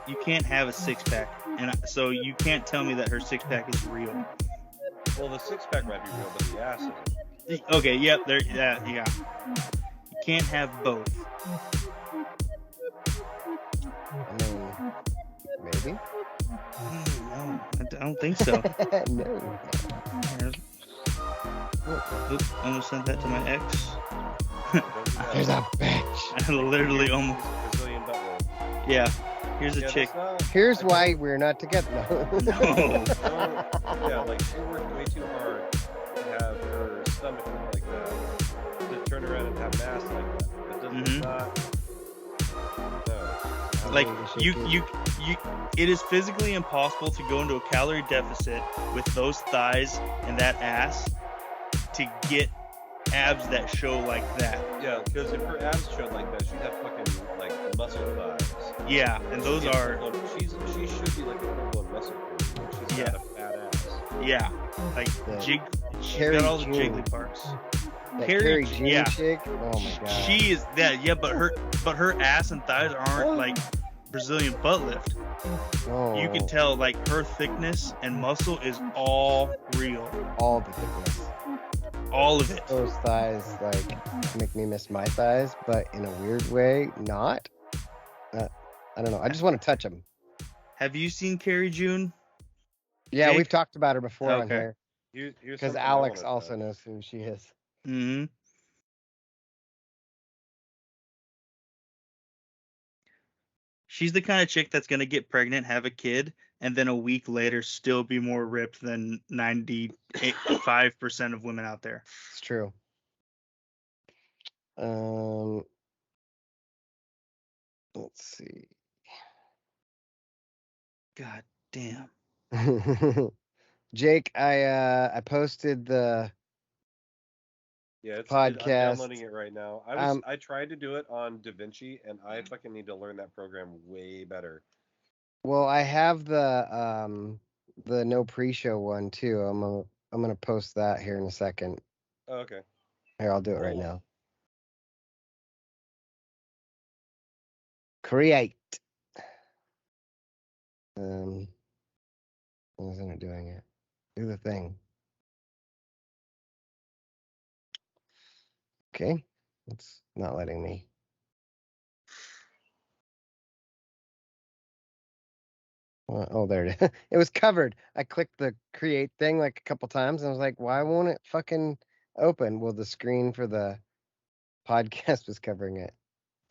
you can't have a six pack, and so you can't tell me that her six pack is real. Well, the six pack might be real, but the ass isn't. Okay, yep, there, yeah. You can't have both. I mean, maybe. No, I don't think so. No. Oops, almost sent that to my ex. There's a bitch. I literally almost. Brazilian butt roll. Yeah. Here's a chick. Here's why we're not together. No. Yeah, like she worked way too hard to have her stomach look like that, to turn around and have mass like that. It does not. No. Like you, it is physically impossible to go into a calorie deficit with those thighs and that ass to get abs that show like that. Yeah, because if her abs showed like that, she'd have fucking like muscle thighs. Yeah, and those are. She should be like a full-blown muscle person. She's got a fat ass. Yeah, like she's got all the jiggly parts. That Carrie Jean chick. Oh my god. She is that. Yeah, but her ass and thighs aren't like Brazilian butt lift. Oh. You can tell like her thickness and muscle is all real. All the thickness. All of it. Those thighs like make me miss my thighs, but in a weird way, not. I don't know. I just want to touch them. Have you seen Carrie June? Yeah, Jake? we've talked about her before on here. Here's Because something Alex also knows who she is. Mm-hmm. She's the kind of chick that's going to get pregnant, have a kid, and then a week later still be more ripped than 95% of women out there. It's true. Let's see. God damn. Jake, I posted the podcast. I'm downloading it right now. I tried to do it on DaVinci, and I fucking need to learn that program way better. Well, I have the no pre-show one too. I'm gonna post that here in a second. Oh, okay. Here, I'll do it right now. Create. Wasn't it doing it? Do the thing. Okay, it's not letting me. Oh, there it is. It was covered. I clicked the create thing like a couple times and I was like, why won't it fucking open? Well, the screen for the podcast was covering it.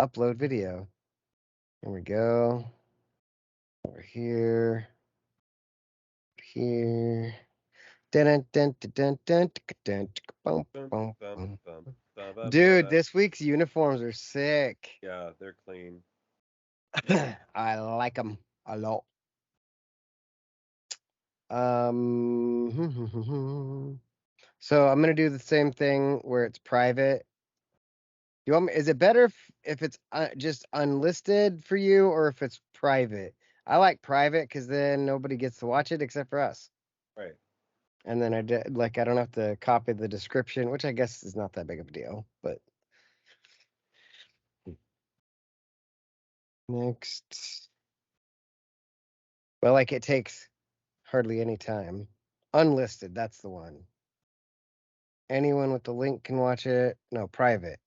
Upload video. Here we go. Over here. Here. Dude, this week's uniforms are sick. Yeah, they're clean. I like them a lot. So I'm gonna do the same thing where it's private. You want me? Is it better if it's just unlisted for you, or if it's private? I like private because then nobody gets to watch it except for us. Right. And then I don't have to copy the description, which I guess is not that big of a deal. But next, well, like it takes hardly any time. Unlisted, that's the one. Anyone with the link can watch it. No, private.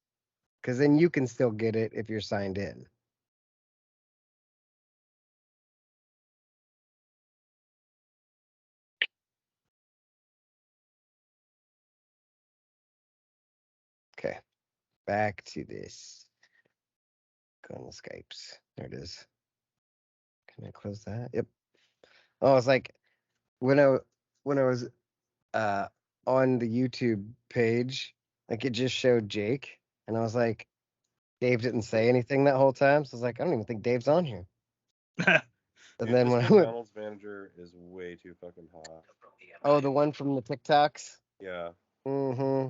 Because then you can still get it if you're signed in. Okay. Back to this. Go on the Skypes. There it is. Can I close that? Yep. Oh, it's like when I was on the YouTube page, like it just showed Jake, and I was like, Dave didn't say anything that whole time, so I was like, I don't even think Dave's on here. And Dude, then when McDonald's manager is way too fucking hot. Oh, the one from the TikToks? Yeah. Mm-hmm.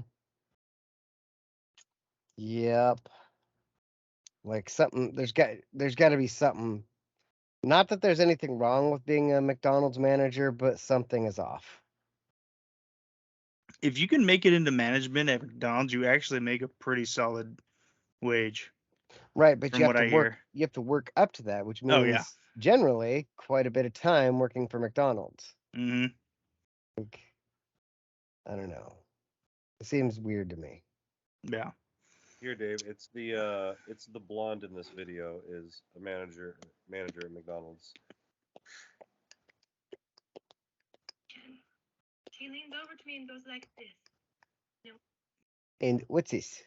Yep. Like something there's got to be something. Not that there's anything wrong with being a McDonald's manager, but something is off. If you can make it into management at McDonald's, you actually make a pretty solid wage. Right, but from what I hear. you have to work up to that, which Oh, means yeah. generally quite a bit of time working for McDonald's. Mm-hmm. Like, I don't know. It seems weird to me. Yeah. Here, Dave. It's the blonde in this video is a manager at McDonald's. She leans over to me and goes like this. And what's this?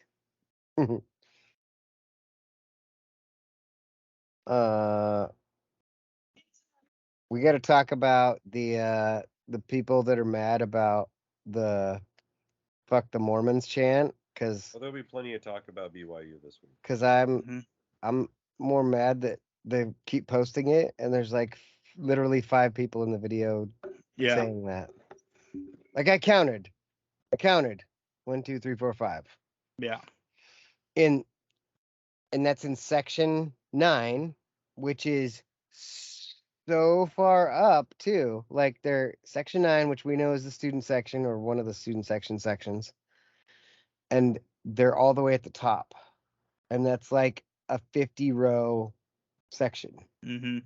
We got to talk about the people that are mad about the "fuck the Mormons" chant, because Well, there'll be plenty of talk about BYU this week. Mm-hmm. I'm more mad that they keep posting it, and there's like literally 5 people in the video Yeah. saying that. Like I counted 1, 2, 3, 4, 5. Yeah. And that's in section 9, which is so far up too. Like they're section 9, which we know is the student section or one of the student sections, and they're all the way at the top, and that's like a 50-row section. Mm-hmm.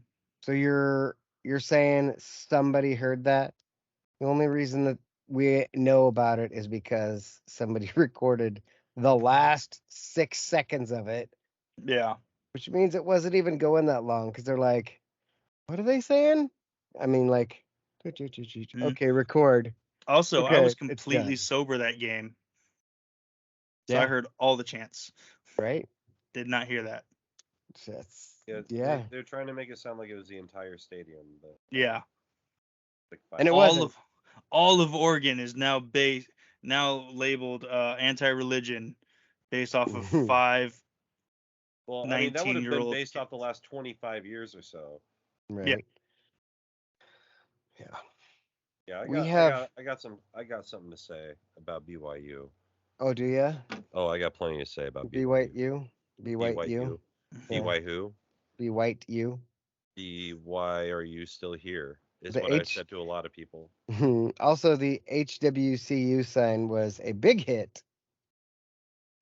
So you're saying somebody heard that? The only reason that we know about it is because somebody recorded the last 6 seconds of it, Yeah. which means it wasn't even going that long because they're like, what are they saying? I mean, like, okay, record. Also, I Okay, was it's completely done. sober that game, so I Yeah, heard all the chants. right. Did not hear that. That's Yeah, they're trying to make it sound like it was the entire stadium, but Yeah. like And it All wasn't. of Oregon is now labeled anti-religion based off of 5 well, I mean that would have been 19-year-old based kids. off the last 25 years or so. Right. Yeah. Yeah, I got something to say about BYU. Oh, do ya? Oh, I got plenty to say about Be BYU. white you. Be white you. Yeah. BY who? Be white you. Why are you still here? Is The what I've said to a lot of people. Also, the HWCU sign was a big hit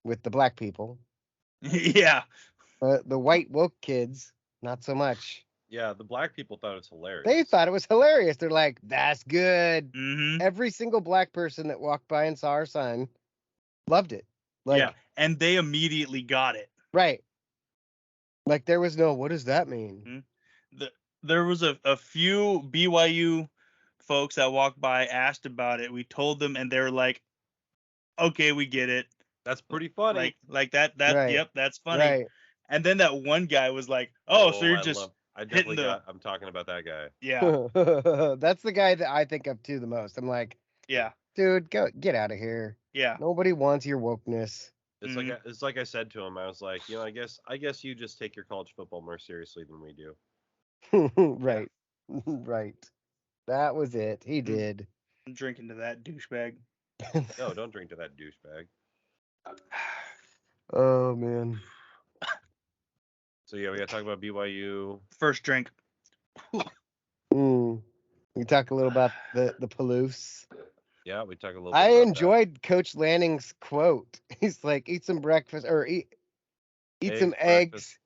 with the black people. Yeah. The white woke kids, not so much. Yeah, the black people thought it was hilarious. They thought it was hilarious. They're like, that's good. Mm-hmm. Every single black person that walked by and saw our sign loved it. Like, Yeah. And they immediately got it. right. Like there was no, what does that mean? There was a few BYU folks that walked by, asked about it. We told them, and they were like, "Okay, we get it." That's pretty funny. Like that. Right. Yep, that's funny. Right. And then that one guy was like, "Oh, so you're just hitting the." I'm talking about that guy. Yeah. That's the guy that I think of too the most. I'm like, Yeah. dude, get out of here. Yeah. Nobody wants your wokeness. It's like I said to him. I was like, I guess you just take your college football more seriously than we do. Right. Right. That was it. He did. I'm drinking to that douchebag. No, don't drink to that douchebag. Oh man. So yeah, we gotta talk about BYU. First drink. We talk a little about the Palouse. Yeah, we talk a little bit I about enjoyed Coach Lanning's quote. He's like, eat some breakfast or eat some eggs.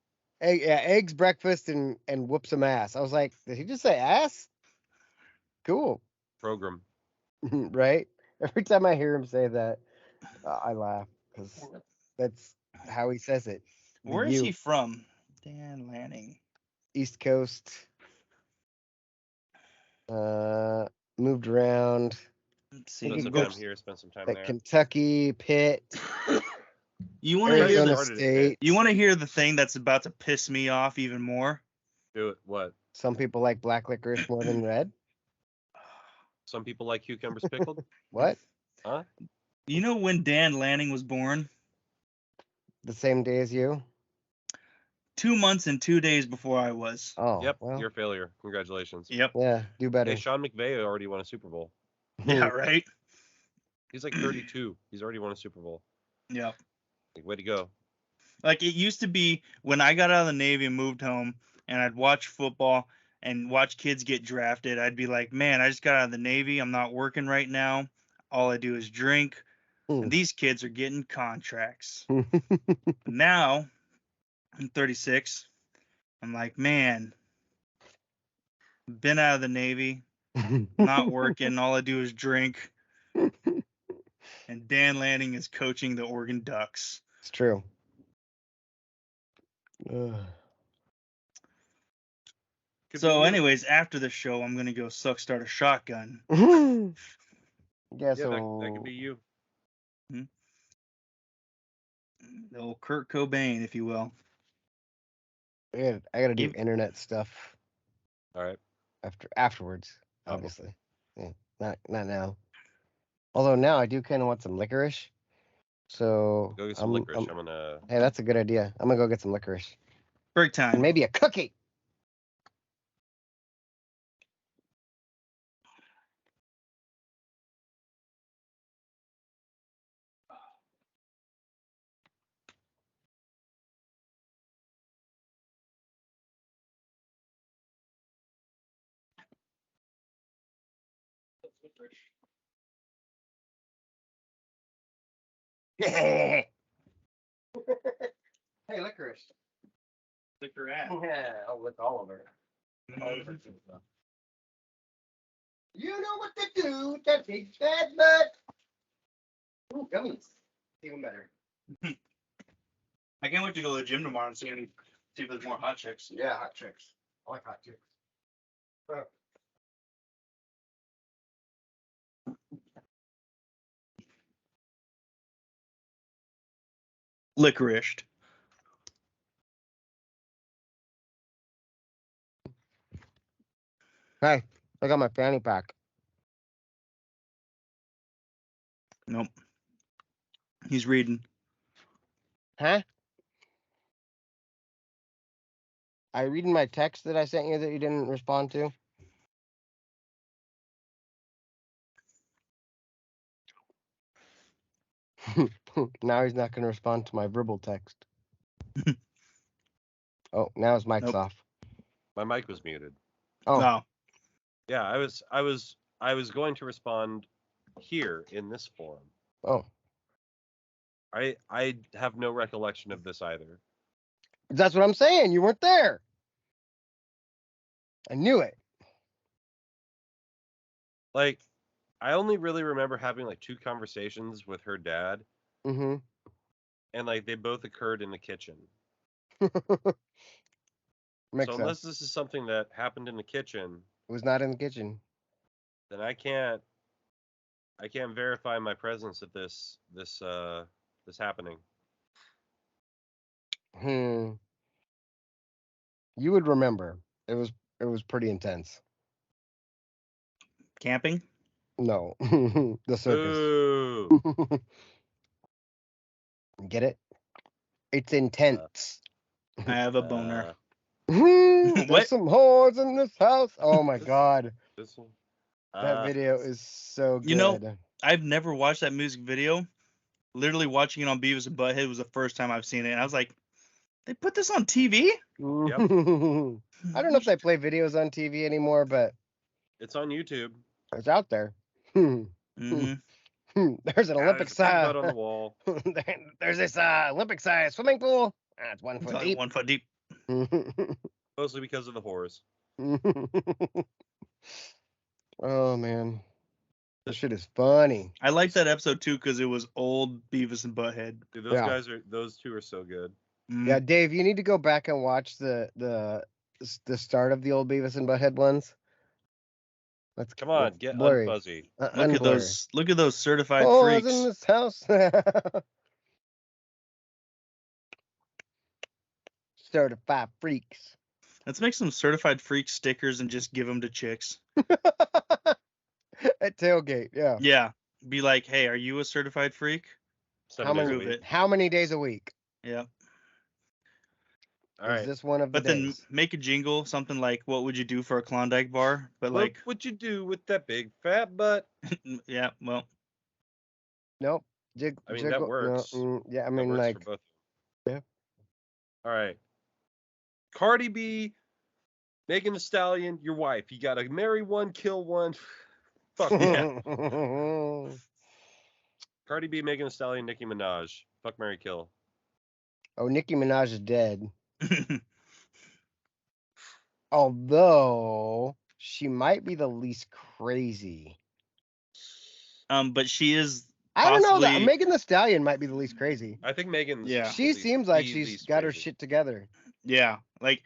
Eggs, breakfast, and whoop some ass. I was like, did he just say ass? Cool. program. Right? Every time I hear him say that, I laugh because that's how he says it. Where is he from? Dan Lanning. East Coast. Moved around. Let's see. Spent some time here, spent some time there. Kentucky, Pitt, You want to hear Arizona State. You want to hear the thing that's about to piss me off even more? Do it. What? Some people like black licorice more than red. Some people like cucumbers pickled. What? Huh? You know when Dan Lanning was born? The same day as you? 2 months and 2 days before I was. Oh, Yep. well, You're a failure. Congratulations. Yep. yeah, do better. Hey, Sean McVay already won a Super Bowl. Yeah, right? He's like 32. He's already won a Super Bowl. Yep. Like, way to go. Like it used to be when I got out of the Navy and moved home and I'd watch football and watch kids get drafted. I'd be like, man, I just got out of the Navy. I'm not working right now. All I do is drink. And these kids are getting contracts. Now I'm 36. I'm like, man, been out of the Navy, not working. All I do is drink. And Dan Lanning is coaching the Oregon Ducks. It's true. So, anyways, after the show, I'm gonna go start a shotgun. Yeah, so that could be you. The old Kurt Cobain, if you will. I gotta do internet stuff. All right. Afterwards, obviously. Yeah, not now. Although now I do kind of want some licorice. So go get some licorice. I'm gonna. Hey, that's a good idea. I'm gonna go get some licorice. Break time. And maybe a cookie. Hey, licorice. Lick her ass. Yeah, I'll lick all of her. You know what to do with that big fat butt. Ooh, gummies. Even better. I can't wait to go to the gym tomorrow and see if there's more hot chicks. Yeah, hot chicks. I like hot chicks. Licorice. Hey, I got my fanny pack. Nope. He's reading. Huh? I reading my text that I sent you that you didn't respond to. Now he's not going to respond to my verbal text. Oh, now his mic's off. My mic was muted. Oh. No. Yeah, I was going to respond here in this forum. Oh. I have no recollection of this either. That's what I'm saying. You weren't there. I knew it. Like, I only really remember having like 2 conversations with her dad. Mm-hmm. And like they both occurred in the kitchen. Makes so unless this is something that happened in the kitchen, it was not in the kitchen. Then I can't verify my presence at this happening. You would remember. It was pretty intense. Camping? No. The circus. Ooh. Get it? It's intense. I have a boner. There's some whores in this house. Oh my god. That video is so good. You know, I've never watched that music video. Literally watching it on Beavis and Butthead was the first time I've seen it. And I was like, they put this on TV? Yep. I don't know if they play videos on TV anymore, but it's on YouTube. It's out there. Mm-hmm. There's an Olympic size on the wall. There's this Olympic size swimming pool. It's 1 foot deep. 1 foot deep. Mostly because of the whores. Oh man, this shit is funny. I like that episode too because it was old Beavis and Butthead. Dude, those two are so good. Yeah, Dave, you need to go back and watch the start of the old Beavis and Butthead ones. Come on, get unfuzzy. Look at those certified freaks. In this house. Certified freaks. Let's make some certified freak stickers and just give them to chicks. At tailgate, yeah. Yeah. Be like, hey, are you a certified freak? How many days a week? Yeah. All right. Is this one of the days? Then make a jingle, something like, what would you do for a Klondike bar? But what would you do with that big fat butt? Yeah, well. Nope. That works. No, yeah, I mean, that works like. For both. Yeah. All right. Cardi B, Megan Thee Stallion, your wife. You got to marry one, kill one. Fuck yeah. Cardi B, Megan Thee Stallion, Nicki Minaj. Fuck, marry, kill. Oh, Nicki Minaj is dead. Although she might be the least crazy. But she is I don't know. possibly. Megan Thee Stallion might be the least crazy. I think Megan's. Yeah. She seems like she's got her shit together. Yeah, like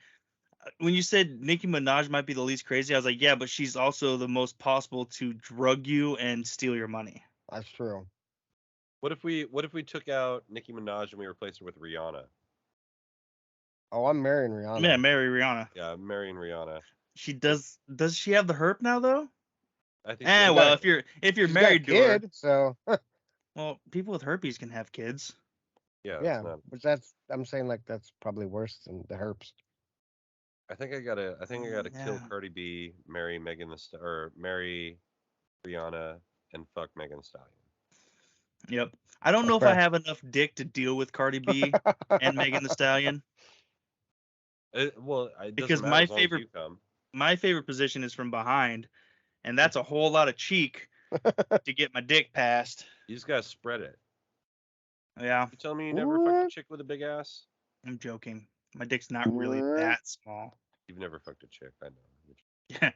when you said Nicki Minaj might be the least crazy, I was like, yeah, but she's also the most possible to drug you and steal your money. That's true. What if we took out Nicki Minaj and we replaced her with Rihanna? Oh, I'm marrying Rihanna. Yeah, marry Rihanna. Yeah, I'm marrying Rihanna. She does. Does she have the herp now though? I think. Well, if you're She's married got a kid, to her, so well, people with herpes can have kids. Yeah. yeah. But I'm saying like that's probably worse than the herpes. I think I gotta Yeah. kill Cardi B, marry marry Rihanna, and fuck Megan Thee Stallion. Yep. I don't know if I have enough dick to deal with Cardi B and Megan Thee Stallion. It Because doesn't matter as long as you come. my favorite position is from behind, and that's a whole lot of cheek to get my dick past. You just gotta spread it. Yeah, You tell me you never fucked a chick with a big ass? I'm joking. My dick's not really that small. You've never fucked a chick, I know. Yeah.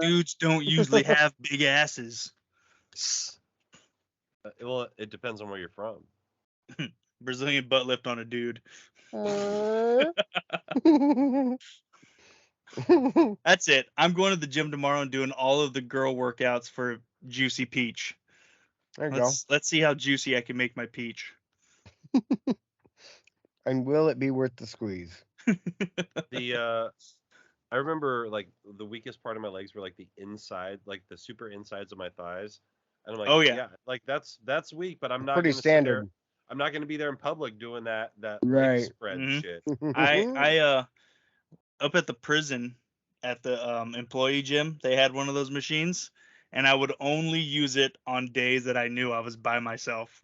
Dudes don't usually have big asses. Well, it depends on where you're from. Brazilian butt lift on a dude. That's it. I'm going to the gym tomorrow and doing all of the girl workouts for Juicy Peach. There you go. Let's see how juicy I can make my peach. And will it be worth the squeeze? I remember like the weakest part of my legs were like the inside, like the super insides of my thighs. And I'm like, oh yeah, like that's weak, but I'm not pretty standard. I'm not gonna be there in public doing that right. leg spread shit. I up at the prison at the employee gym, they had one of those machines, and I would only use it on days that I knew I was by myself.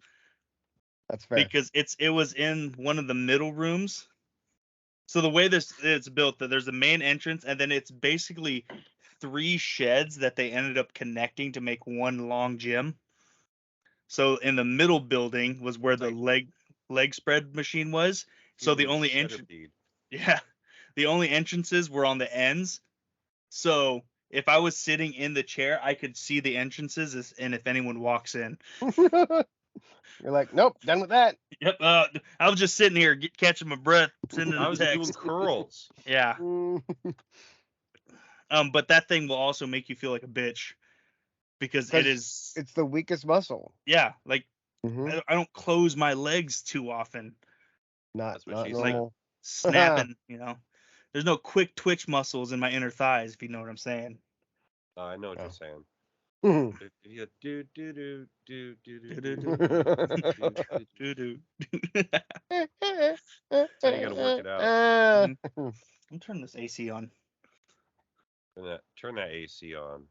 That's fair. Because it was in one of the middle rooms. So the way it's built, that there's a main entrance, and then it's basically 3 sheds that they ended up connecting to make one long gym. So in the middle building was where the leg spread machine was. So the only the only entrances were on the ends. So if I was sitting in the chair, I could see the entrances, and if anyone walks in. You're like, nope, done with that. Yep. I was just sitting here catching my breath, sending I was text. doing curls. Yeah. But that thing will also make you feel like a bitch because it's the weakest muscle. Yeah, like I don't close my legs too often. Not normal. Like snapping, There's no quick twitch muscles in my inner thighs, if you know what I'm saying. I know what you're saying. So you gotta work it out. I'm turning this AC on. Turn that AC on.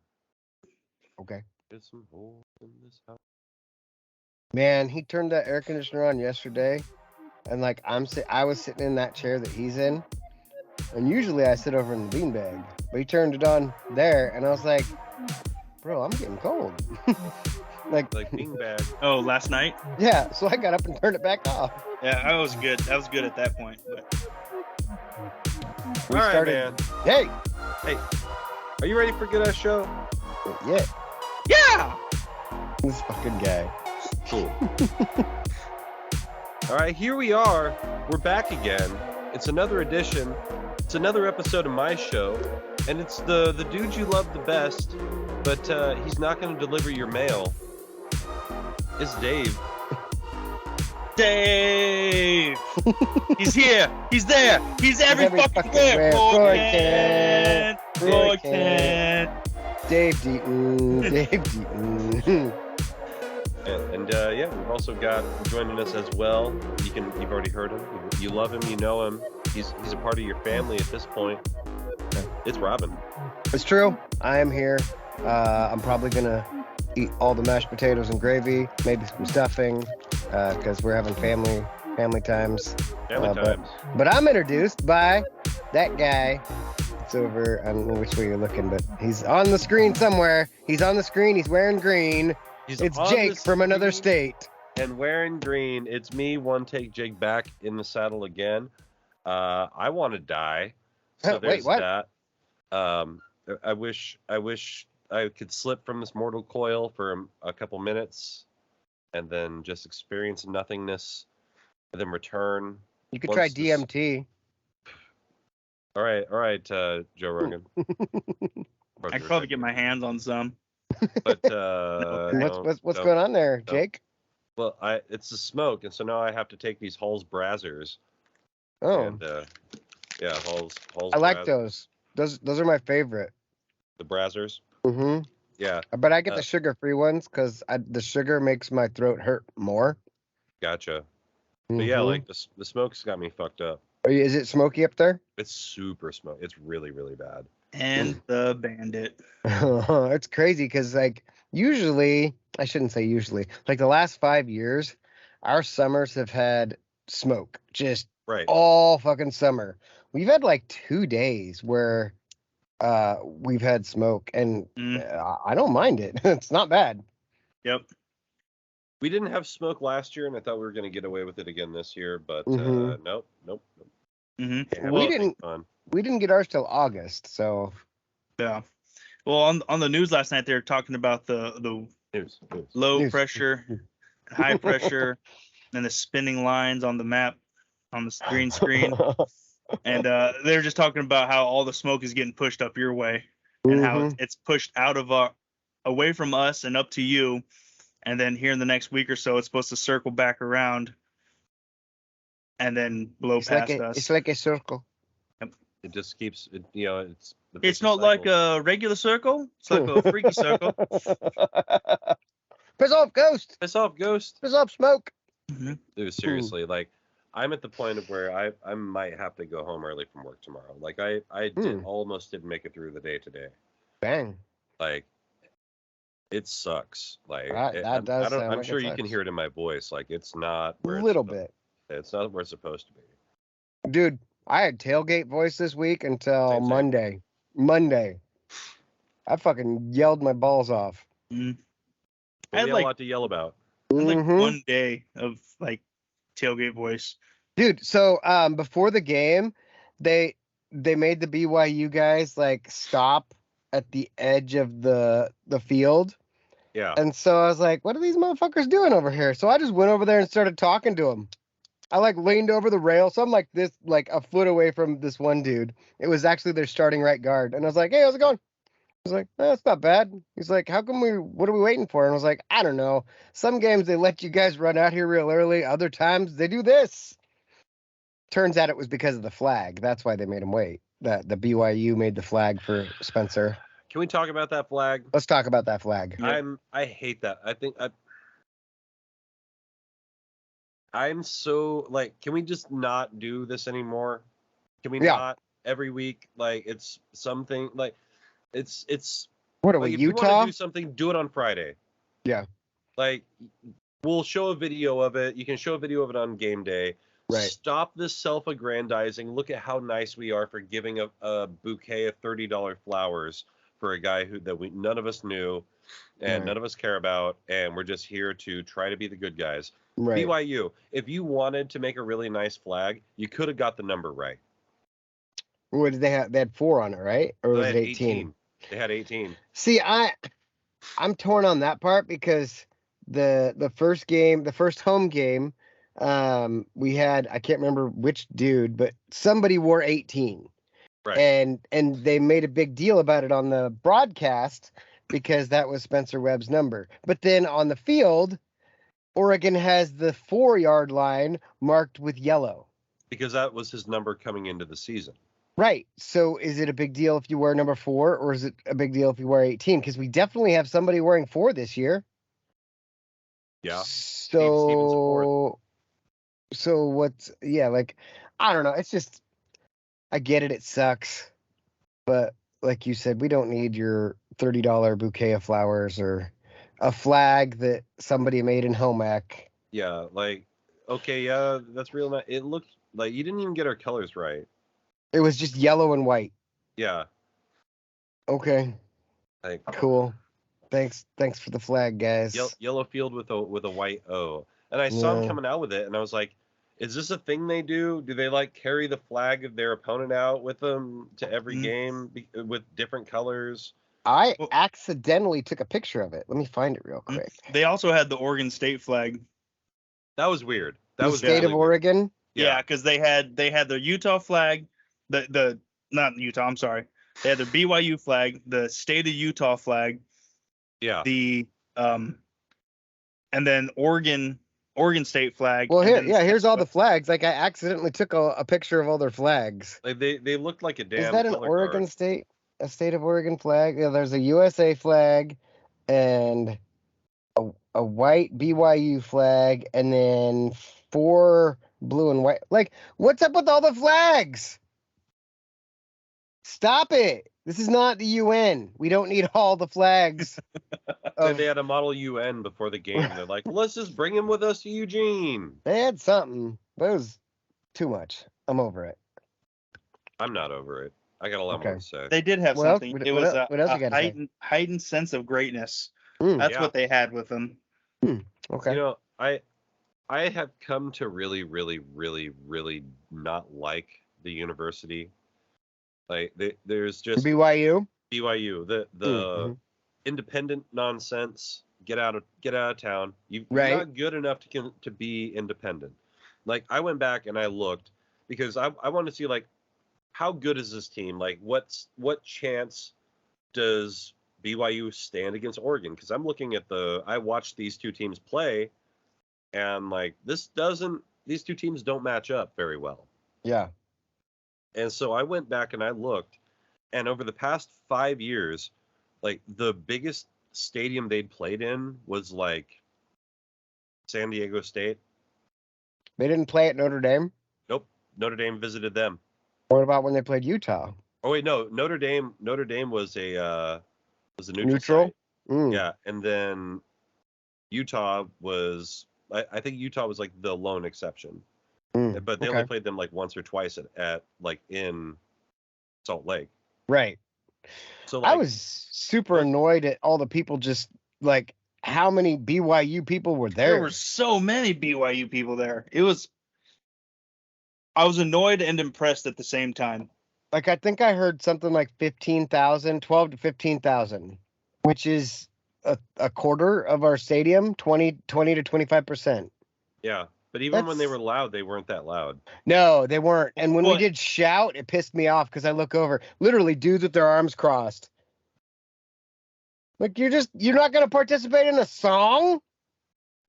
Okay. There's some holes in this house. Man, he turned that air conditioner on yesterday, and like I was sitting in that chair that he's in, and usually I sit over in the beanbag, but he turned it on there, and I was like, bro, I'm getting cold. like beanbag. Oh, last night? Yeah, so I got up and turned it back off. Yeah, I was good. That was good at that point. But... We started, man. Hey, are you ready for a good ass show? Yeah. This fucking guy. Cool. All right, here we are. We're back again. It's another edition. It's another episode of my show, and it's the dude you love the best, but he's not going to deliver your mail. It's Dave. Dave! He's here! He's there! He's every fucking where! Roy Kent! Dave Deaton. And we've also got joining us as well. You've already heard him. You love him. You know him. He's a part of your family at this point. It's Robin. It's true. I am here. I'm probably gonna eat all the mashed potatoes and gravy, maybe some stuffing, because we're having family times. But I'm introduced by that guy. It's over. I don't know which way you're looking, but he's on the screen somewhere. He's on the screen. He's wearing green. It's Jake from another state. And wearing green. It's me, One Take Jake, back in the saddle again. I want to die. So Wait, there's what? that. I wish I could slip from this mortal coil for a couple minutes and then just experience nothingness and then return. You could try Once this- DMT. All right, Joe Rogan. I could probably get my hands on some. But What's going on there, no. Jake? Well, it's the smoke, and so now I have to take these Hall's Brazzers. Oh, And yeah, Hall's. I like Brazzers. those. Those are my favorite. The Brazzers. Mm-hmm. Yeah, But I get the sugar-free ones because the sugar makes my throat hurt more. gotcha. But yeah, like the smoke's got me fucked up. Is it smoky up there? It's super smoke. It's really, really bad. And the bandit. It's crazy because like usually, I shouldn't say usually, like the last 5 years, our summers have had smoke just Right. all fucking summer. We've had like 2 days where we've had smoke, and I don't mind it. It's not bad. Yep. We didn't have smoke last year, and I thought we were going to get away with it again this year, but nope. Mm-hmm. Can't have We anything didn't- fun. We didn't get ours till August, so Yeah. Well, on the news last night, they were talking about the News. low News. pressure, high pressure, and the spinning lines on the map on the green screen. And they were just talking about how all the smoke is getting pushed up your way, and how it's pushed out of away from us and up to you, and then here in the next week or so, it's supposed to circle back around, and then blow past us. It's like a circle. It just keeps, it's. the It's vicious not like cycle. a regular circle. It's like a freaky circle. Piss off, ghost. Piss off, ghost. Piss off, smoke. Dude, seriously, like, I'm at the point of where I might have to go home early from work tomorrow. Like, I almost didn't make it through the day today. Bang. Like, it sucks. Like, That does sound I'm like sure it you can sucks. hear it in my voice. Like, it's not A where little it's, bit. It's not where it's supposed to be. Dude, I had tailgate voice this week until Same. Monday. I fucking yelled my balls off. Mm. We I had had a lot to yell about. I had like Mhm. 1 day of like tailgate voice. Dude, so before the game, they made the BYU guys like stop at the edge of the field. Yeah. And so I was like, what are these motherfuckers doing over here? So I just went over there and started talking to them. I like leaned over the rail. So I'm like this, like a foot away from this one dude. It was actually their starting right guard. And I was like, hey, how's it going? I was like, that's not bad. He's like, what are we waiting for? And I was like, I don't know. Some games they let you guys run out here real early. Other times they do this. Turns out it was because of the flag. That's why they made him wait. That the BYU made the flag for Spencer. Can we talk about that flag? Let's talk about that flag. I hate that. I'm so like, can we just not do this anymore? Can we not every week? Like, it's something like it's What are like, we, if you Utah? want to do something, do it on Friday. Yeah. Like, we'll show a video of it. You can show a video of it on game day. Right. Stop this self-aggrandizing. Look at how nice we are for giving a bouquet of $30 flowers for a guy none of us knew and none of us care about, and we're just here to try to be the good guys. Right. BYU, if you wanted to make a really nice flag, you could have got the number right. What did they have? They had 4 on it, right? Or was They it had 18? They had 18. See, I'm torn on that part because the first game, the first home game, we had, I can't remember which dude, but somebody wore 18. Right. And they made a big deal about it on the broadcast because that was Spencer Webb's number. But then on the field, Oregon has the 4-yard line marked with yellow. Because that was his number coming into the season. Right. So is it a big deal if you wear number 4, or is it a big deal if you wear 18? Because we definitely have somebody wearing 4 this year. Yeah. So what's, like, I don't know. It's just, I get it. It sucks. But like you said, we don't need your $30 bouquet of flowers or a flag that somebody made in home ec. Yeah. Like, okay. Yeah, that's real nice. It looked like you didn't even get our colors right. It was just yellow and white. Yeah. Okay. Like, Cool. Thanks for the flag, guys. yellow field with a white O. And I saw him coming out with it, and I was like, Is this a thing they do? Do they like carry the flag of their opponent out with them to every game with different colors? I Well- accidentally took a picture of it. Let me find it real quick. They also had the Oregon State flag. That was weird. That The was state really of weird. Oregon. Yeah, because they had the Utah flag, the not Utah, I'm sorry. They had the BYU flag, the state of Utah flag, Yeah. the and then Oregon State flag. Well, and here, then yeah, here's all the flags. Like I accidentally took a picture of all their flags. Like they looked like a damn. Is that an color Oregon guard. state? A state of Oregon flag? Yeah, there's a USA flag and a white BYU flag, and then 4 blue and white. Like, what's up with all the flags? Stop it. This is not the UN. We don't need all the flags. They had a model UN before the game. They're like, let's just bring him with us to Eugene. They had something, but it was too much. I'm over it. I'm not over it. I got a lot more to say. They did have What else- something. what- It what was el- what else you a gotta say? heightened sense of greatness. Mm, That's Yeah. what they had with them. okay. You know, I have come to really, really, really, really not like the university. Like there's just BYU. BYU, the Mhm. independent nonsense. Get out of town. You're Right. not good enough to be independent. Like I went back and I looked because I want to see like how good is this team? Like what chance does BYU stand against Oregon? Because I'm looking at I watched these two teams play, and like these two teams don't match up very well. Yeah. And so I went back and I looked, and over the past 5 years, like the biggest stadium they'd played in was like San Diego State. They didn't play at Notre Dame. Nope, Notre Dame visited them. What about when they played Utah? Oh wait, no, Notre Dame was a Neutral? site. Mm. Yeah, and then Utah was I think Utah was like the lone exception. Mm, But they okay. only played them like once or twice at like in Salt Lake. Right. So I like, was super annoyed at all the people just like how many BYU people were there. There were so many BYU people there. I was annoyed and impressed at the same time. Like I think I heard something like 15,000, 12 to 15,000, which is a quarter of our stadium, 20 to 25%. yeah. But even when they That's- were loud, they weren't that loud. No, they weren't. And when we What? did shout, it pissed me off because I look over, literally dudes with their arms crossed. Like you're not gonna participate in a song?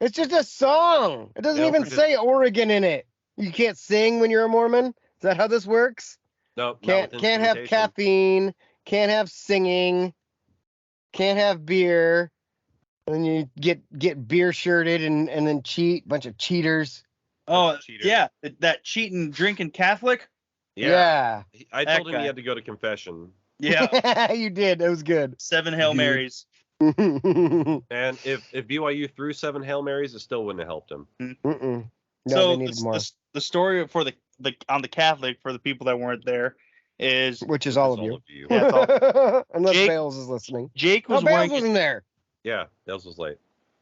It's just a song. It doesn't Yeah, even we're just- say Oregon in it. You can't sing when you're a Mormon? Is that how this works? No, not Can't with have instrumentation. caffeine, can't have singing, can't have beer. And you get beer shirted and then cheat, bunch of cheaters. Oh Cheater. yeah, that cheating, drinking Catholic. Yeah. I That told him guy. he had to go to confession. Yeah, You did. That was good. 7 Hail Dude. Marys. Mm-mm. And if BYU threw 7 Hail Marys, it still wouldn't have helped him. No, So they needed more. the story for the on the Catholic for the people that weren't there is Which is all of That's you. Yeah, it's Unless Jake- Bales is listening. Jake Oh, was Bales wearing. wasn't there. Yeah, Dales was late.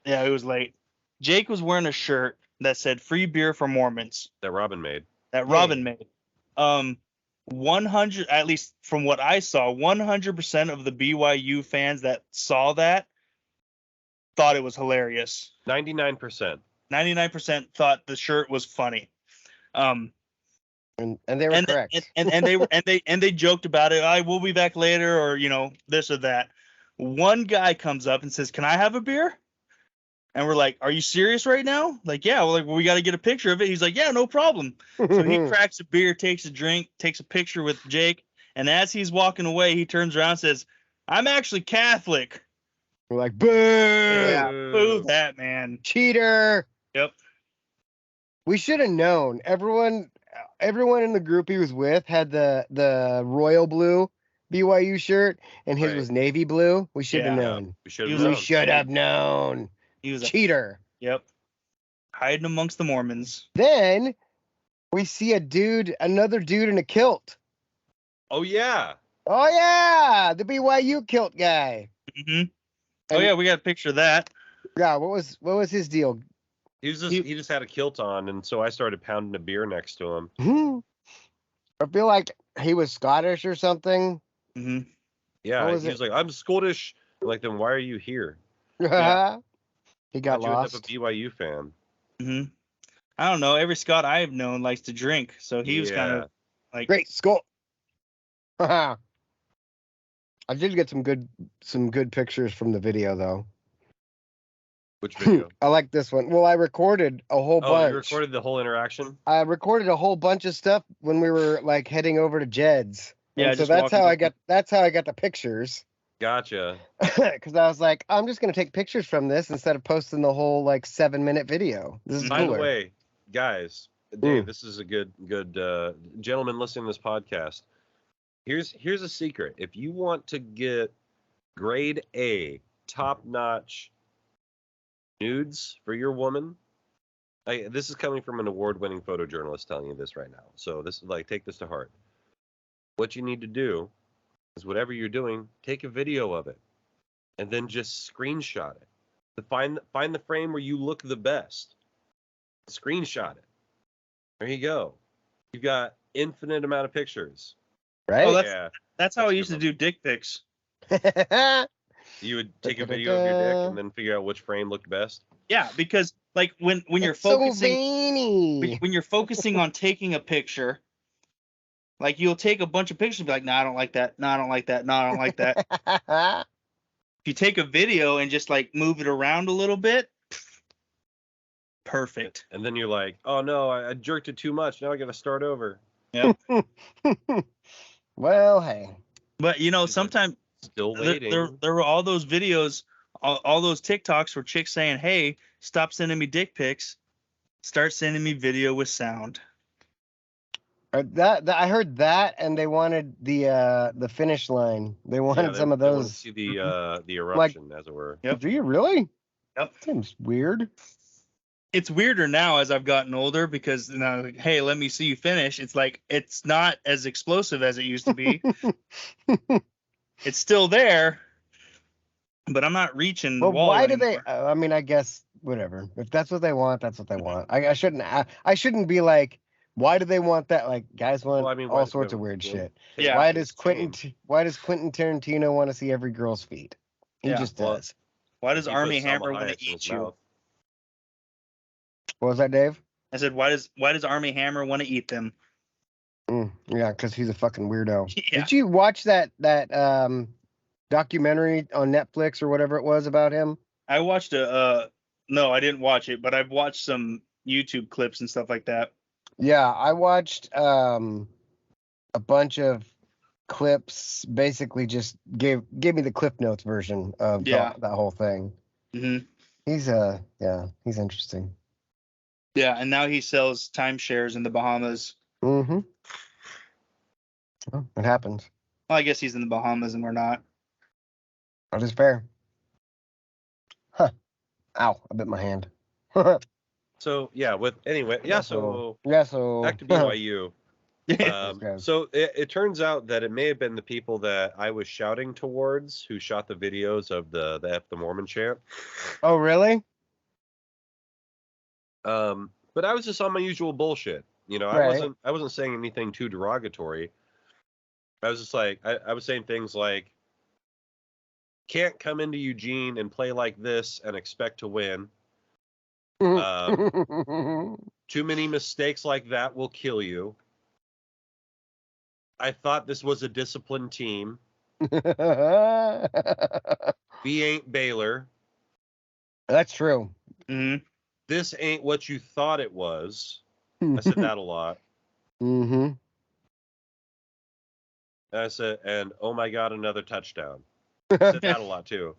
Yeah, it was late. Jake was wearing a shirt that said "Free beer for Mormons" That Robin made. that Yeah. Robin made. 100, at least from what I saw, 100% of the BYU fans that saw that thought it was hilarious. 99%. 99% thought the shirt was funny. And they were correct. And they were and they joked about it. We'll be back later, or this or that. One guy comes up and says, "Can I have a beer?" And we're like, "Are you serious right now?" Like, yeah. We're like, "Well, we got to get a picture of it." He's like, "Yeah, no problem." So he cracks a beer, takes a drink, takes a picture with Jake, and as he's walking away, he turns around and says, "I'm actually Catholic." We're like, boo! Yeah, boo that, man. Cheater! Yep. We should have known. Everyone in the group he was with had the royal blue BYU shirt, and his Right. was navy blue. We should have Yeah. known. We should He have was We known. should have known. He was a Cheater. Yep. Hiding amongst the Mormons. Then we see another dude in a kilt. Oh, yeah. Oh yeah, the BYU kilt guy. Oh yeah, we got a picture of that. Yeah, what was his deal? He just had a kilt on, and so I started pounding a beer next to him. I feel like he was Scottish or something. hmm Yeah, was he it? was like, "I'm Scottish." I'm like, then why are you here? Yeah. He got How'd you end up a lost. BYU fan? hmm I don't know. Every Scot I've known likes to drink, so he was kind Yeah. of like, Great Scott. I did get some good pictures from the video though. Which video? I like this one. Well, I recorded a whole Oh, bunch. you recorded the whole interaction? I recorded a whole bunch of stuff when we were like heading over to Jed's. Yeah, And so just that's walking how I over. got the pictures. Gotcha. Because I was like, I'm just gonna take pictures from this instead of posting the whole like 7-minute video. This is By the cooler. way, guys, Dave, this is a good gentleman listening to this podcast. Here's a secret. If you want to get grade A, top-notch nudes for your woman, this is coming from an award-winning photojournalist telling you this right now. So this is like, take this to heart. What you need to do is whatever you're doing, take a video of it and then just screenshot it. To find the frame where you look the best. Screenshot it. There you go. You've got infinite amount of pictures. Right? Oh, Yeah. that's how I That's used to good do dick pics. You would take a video of your dick and then figure out which frame looked best. Yeah, because like when you're It's so focusing veiny. when you're focusing on taking a picture, like you'll take a bunch of pictures and be like, no, I don't like that. No, I don't like that. No, I don't like that. If you take a video and just like move it around a little bit, perfect. And then you're like, oh no, I jerked it too much. Now I got to start over. Yep. Well, hey. But you know, Is it sometimes Still waiting. there were all those videos, all those TikToks where chicks saying, hey, stop sending me dick pics. Start sending me video with sound. That I heard that, and they wanted the finish line. They wanted some of They want those. to see the eruption, as it were. Yep. Do you really? Yep. Seems weird. It's weirder now as I've gotten older because now, like, hey, let me see you finish. It's like it's not as explosive as it used to be. It's still there, but I'm not reaching the Well, wall why do they? anymore. I mean, I guess whatever. If that's what they want, that's what they want. I shouldn't be like, why do they want that? Like, guys want Well, I mean, all why- sorts of well, weird well, shit. Yeah. Why does Change. Quentin Tarantino want to see every girl's feet? He Yeah. just Well, does. Why does He Army puts Salma Hammer want Hayek to in his eat you? mouth. What was that, Dave? I said, why does Army Hammer want to eat them? Yeah, because he's a fucking weirdo. Yeah. Did you watch that documentary on Netflix or whatever it was about him? I watched no, I didn't watch it, but I've watched some YouTube clips and stuff like that. Yeah, I watched a bunch of clips. Basically, just gave me the Cliff Notes version of Yeah. that whole thing. hmm He's he's interesting. Yeah, and now he sells timeshares in the Bahamas. Mm-hmm. Well, it happens. Well, I guess he's in the Bahamas and we're not. That is fair. Huh. Ow, I bit my hand. So so So back to BYU. Okay. So it turns out that it may have been the people that I was shouting towards who shot the videos of the F the Mormon chant. Oh, really? But I was just on my usual bullshit. You know, Right. I wasn't saying anything too derogatory. I was just like, I was saying things like, can't come into Eugene and play like this and expect to win. Too many mistakes like that will kill you. I thought this was a disciplined team. We ain't Baylor. That's true. hmm This ain't what you thought it was. I said that a lot. Mm-hmm. And I said, and oh my God, another touchdown. I said that a lot too.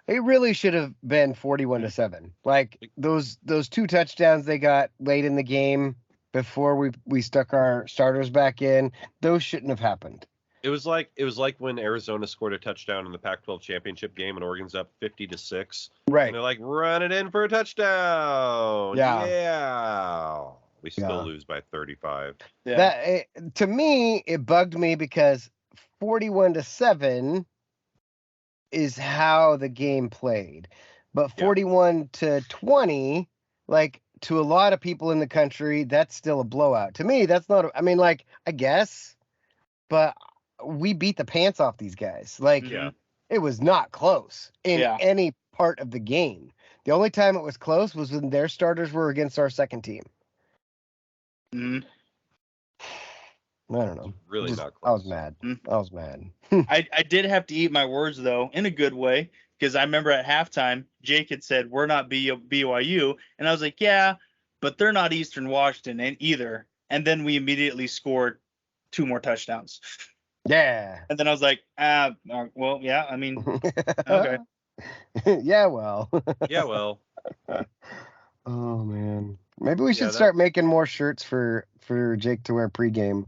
It really should have been 41-7. Like those 2 touchdowns they got late in the game before we stuck our starters back in. Those shouldn't have happened. It was like when Arizona scored a touchdown in the Pac-12 championship game and Oregon's up 50-6. Right. And they're like, run it in for a touchdown. Yeah. Yeah. We still Yeah. lose by 35. Yeah. To me, it bugged me because 41-7 is how the game played, but 41-20 like to a lot of people in the country, that's still a blowout. To me, that's not. I mean, like I guess, but we beat the pants off these guys. Like Mhm. it was not close in Yeah. any part of the game. The only time it was close was when their starters were against our second team. Mhm. I don't know. Really not I was close. mad. Mm. I was mad. I did have to eat my words though, in a good way, because I remember at halftime Jake had said we're not BYU, and I was like, yeah, but they're not Eastern Washington either. And then we immediately scored 2 more touchdowns. Yeah. And then I was like, well, yeah, I mean, okay. Yeah, well. Yeah, well, Oh man. Maybe we should Yeah, start making more shirts for Jake to wear pregame.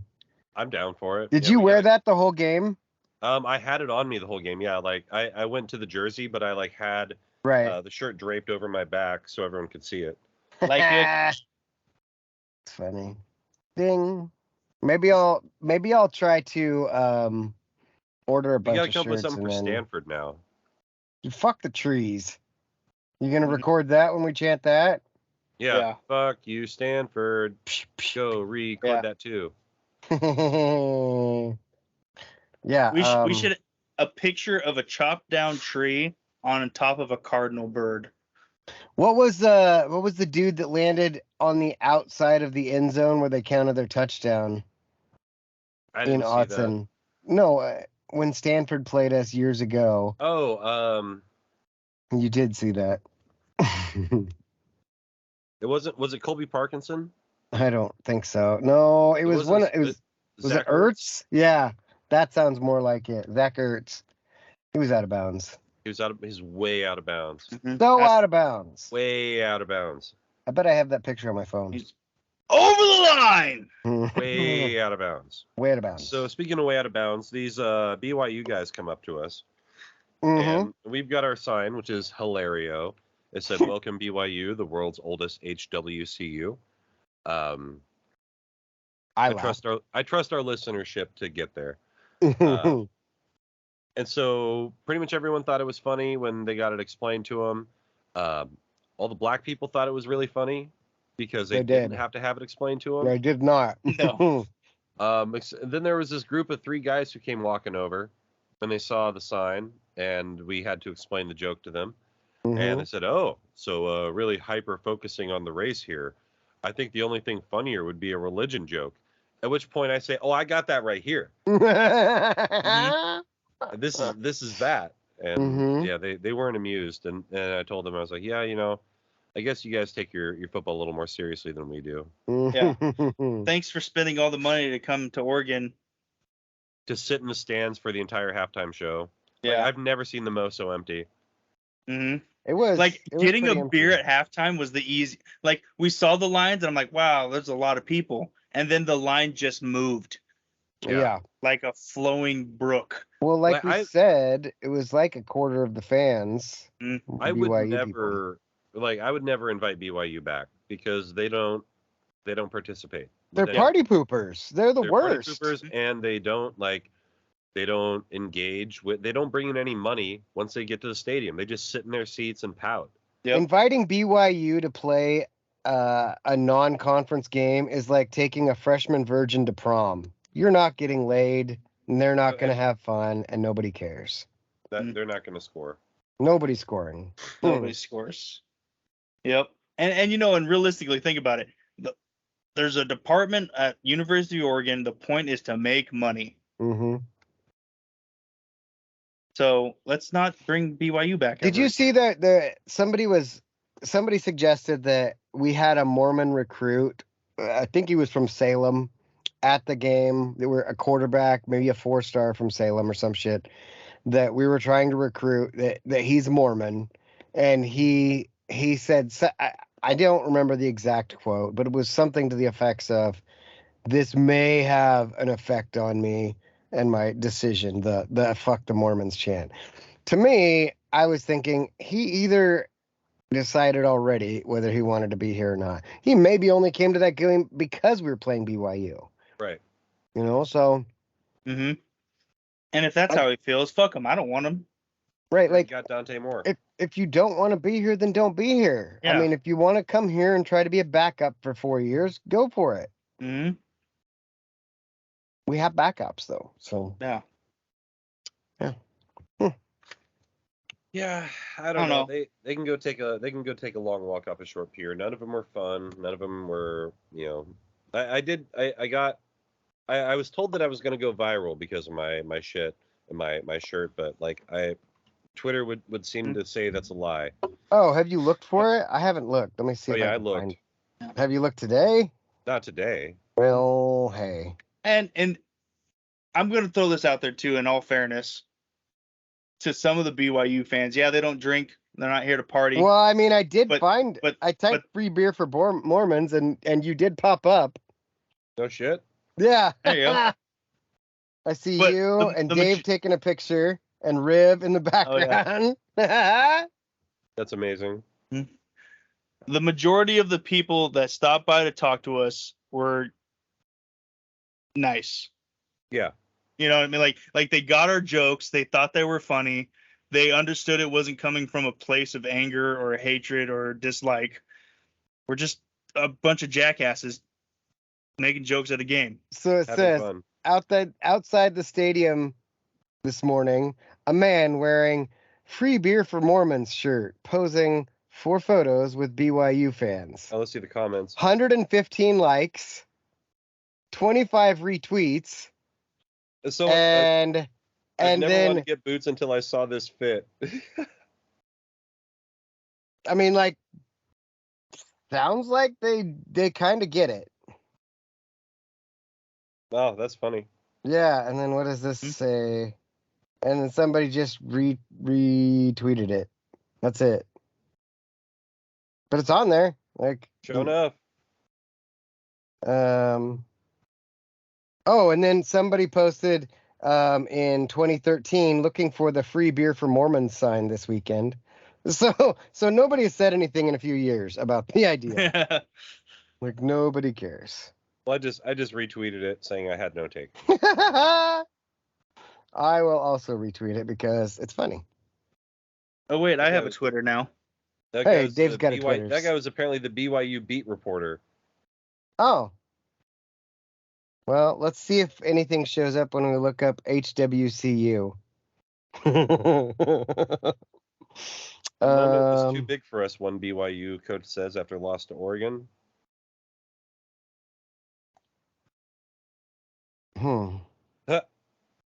I'm down for it. Did Yeah, you we wear gotta- that the whole game? I had it on me the whole game. Yeah, like I went to the jersey, but I like had Right. the shirt draped over my back so everyone could see it. Like it. It's funny. Ding. Maybe I'll try to order a We bunch gotta of come up with shirts something and for then Stanford now. fuck the trees. You gonna Mhm. record that when we chant that? Yeah. Yeah. Fuck you, Stanford. Go record Yeah. that too. Yeah. We should a picture of a chopped down tree on top of a cardinal bird. What was the dude that landed on the outside of the end zone where they counted their touchdown I in didn't see that. Autzen? No, when Stanford played us years ago. Oh, You did see that. it wasn't. Was it Colby Parkinson? I don't think so. No, it was one. It was it Zach Ertz? Yeah, that sounds more like it. Zach Ertz. He was out of bounds. He's way out of bounds. Mhm. So That's- out of bounds. Way out of bounds. I bet I have that picture on my phone. He's over the line. Way out of bounds. Way out of bounds. So speaking of way out of bounds, these BYU guys come up to us, Mhm. and we've got our sign, which is hilario. It said, "Welcome BYU, the world's oldest HWCU." I trust our listenership to get there. And so pretty much everyone thought it was funny when they got it explained to them. All the black people thought it was really funny because they didn't did. have to have it explained to them. I did not. No. Then there was this group of 3 guys who came walking over, and they saw the sign, and we had to explain the joke to them. Mhm. And they said, "Oh, so really hyper focusing on the race here. I think the only thing funnier would be a religion joke." At which point I say, "Oh, I got that right here. This is that." And Mhm. yeah, they weren't amused, and I told them, I was like, "Yeah, I guess you guys take your football a little more seriously than we do." Yeah. Thanks for spending all the money to come to Oregon. To sit in the stands for the entire halftime show. Yeah. Like, I've never seen the Mo so empty. hmm It was Like it was getting pretty a beer empty. at halftime was the easy. Like we saw the lines and I'm like, wow, there's a lot of people. And then the line just moved Yeah. like a flowing brook. Well, like Like, we said, it was like a quarter of the fans. Mm. I would BYU never I would never invite BYU back because they don't participate. They're They- party poopers. They're the they're party worst. poopers, and they don't engage with, they don't bring in any money once they get to the stadium. They just sit in their seats and pout. Yep. Inviting BYU to play a non-conference game is like taking a freshman virgin to prom. You're not getting laid, and they're not going to have fun, and nobody cares. Mm. They're not going to score. Nobody's scoring. Nobody scores. Yep. And realistically, think about it. There's a department at University of Oregon. The point is to make money. Mm-hmm. So let's not bring BYU back. Did you see that somebody suggested that we had a Mormon recruit? I think he was from Salem at the game. They were a quarterback, maybe a 4-star from Salem or some shit that we were trying to recruit. That he's Mormon, and he said, I don't remember the exact quote, but it was something to the effects of, "This may have an effect on me and my decision." The fuck the Mormons chant. To me, I was thinking he either decided already whether he wanted to be here or not. He maybe only came to that game because we were playing BYU. Right. So. Mm-hmm. And if that's how he feels, fuck him. I don't want him. Right, like got Dante Moore. if you don't want to be here, then don't be here. I Yeah. mean, if you want to come here and try to be a backup for 4 years, go for it. Hmm. We have backups though, so Yeah. Yeah, I don't know. They can go take a long walk off a short pier. None of them were fun. None of them were, I was told that I was going to go viral because of my shit and my shirt, but like Twitter would seem to say that's a lie. Oh, have you looked for it? I haven't looked. Let me see Oh if yeah, I I can looked. find. Have you looked today? Not today. Well, hey. And I'm going to throw this out there too, in all fairness, to some of the BYU fans. Yeah, they don't drink. They're not here to party. Well, I mean, I did but I typed free beer for Mormons, and you did pop up. No shit. Yeah. There you go. I see But you and Dave taking a picture and Riv in the background. Oh, yeah. That's amazing. The majority of the people that stopped by to talk to us were nice. Yeah. You know what I mean? Like they got our jokes. They thought they were funny. They understood it wasn't coming from a place of anger or hatred or dislike. We're just a bunch of jackasses making jokes at a game. So it says outside the stadium this morning, a man wearing free beer for Mormons shirt posing for photos with BYU fans. Oh, let's see the comments. 115 likes, 25 retweets. So and I never then wanted to get boots until I saw this fit. I mean, like, sounds like they kind of get it. Oh, that's funny. Yeah, and then what does this say? And then somebody just retweeted it. That's it. But it's on there. Like, sure enough. Oh, and then somebody posted in 2013 looking for the free beer for Mormons sign this weekend. So nobody has said anything in a few years about the idea. Like, nobody cares. Well, I just retweeted it saying I had no take. I will also retweet it because it's funny. Oh wait, I have a Twitter now. Hey, Dave's got a Twitter. That guy was apparently the BYU beat reporter. Oh. Well, let's see if anything shows up when we look up HWCU. The moment was too big for us, one BYU coach says after loss to Oregon.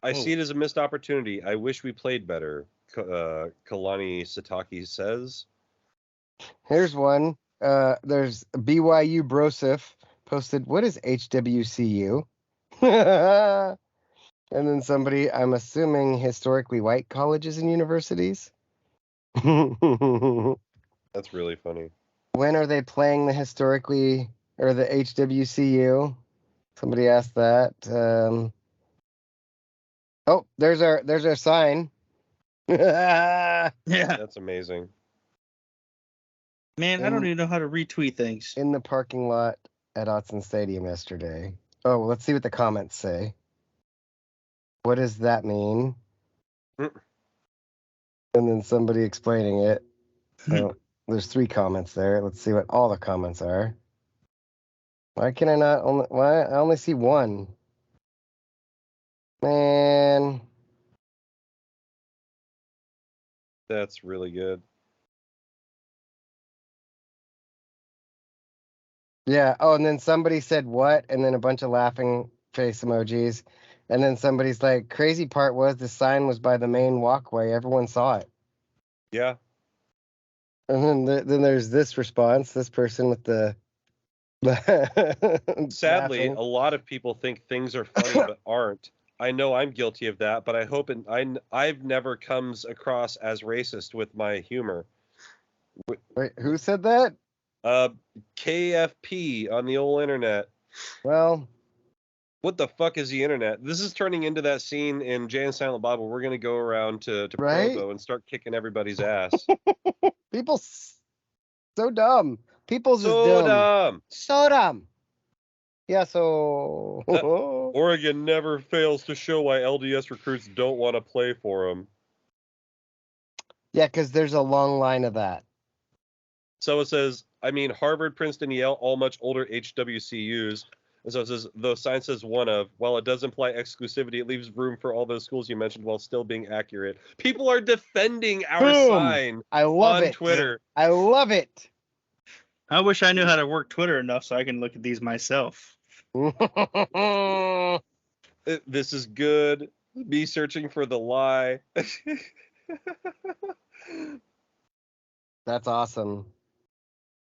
I see it as a missed opportunity. I wish we played better, Kalani Sataki says. Here's one. There's BYU Brosif posted, what is HWCU? And then somebody, I'm assuming historically white colleges and universities. That's really funny. When are they playing the historically or the HWCU? Somebody asked that. Oh, there's our sign. Yeah. That's amazing. Man, I don't even know how to retweet things. In the parking lot at Autzen Stadium yesterday. Oh, well, let's see what the comments say. What does that mean? And then somebody explaining it. So there's 3 comments there. Let's see what all the comments are. Why can I not only? Why I only see 1? Man. That's really good. Yeah. Oh, and then somebody said what? And then a bunch of laughing face emojis. And then somebody's like, crazy part was the sign was by the main walkway. Everyone saw it. Yeah. And then there's this response, this person with the Sadly, laughing. a lot of people think things are funny but aren't. I know I'm guilty of that, but I hope I've never comes across as racist with my humor. Wait, who said that? KFP on the old internet. Well, what the fuck is the internet? This is turning into that scene in Jay and Silent Bob where we're going to go around to Provo and start kicking everybody's ass. People so dumb. People just so dumb. So dumb. Yeah, so Oregon never fails to show why LDS recruits don't want to play for them. Yeah, because there's a long line of that. So it says, I mean, Harvard, Princeton, Yale, all much older HWCUs. And so it says, though science says one of, while it does imply exclusivity, it leaves room for all those schools you mentioned while still being accurate. People are defending our Boom. sign I love on it. Twitter. I love it. I wish I knew how to work Twitter enough so I can look at these myself. This is good. Me searching for the lie. That's awesome.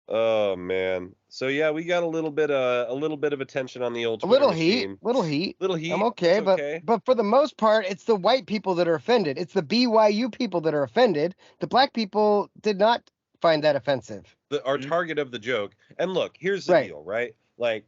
Oh man. So yeah, we got a little bit of attention on the old A Twitter little heat, machine. little heat. Little heat. I'm okay, It's okay. but for the most part, it's the white people that are offended. It's the BYU people that are offended. The black people did not find that offensive. Our target of the joke. And look, here's the deal, right? Like,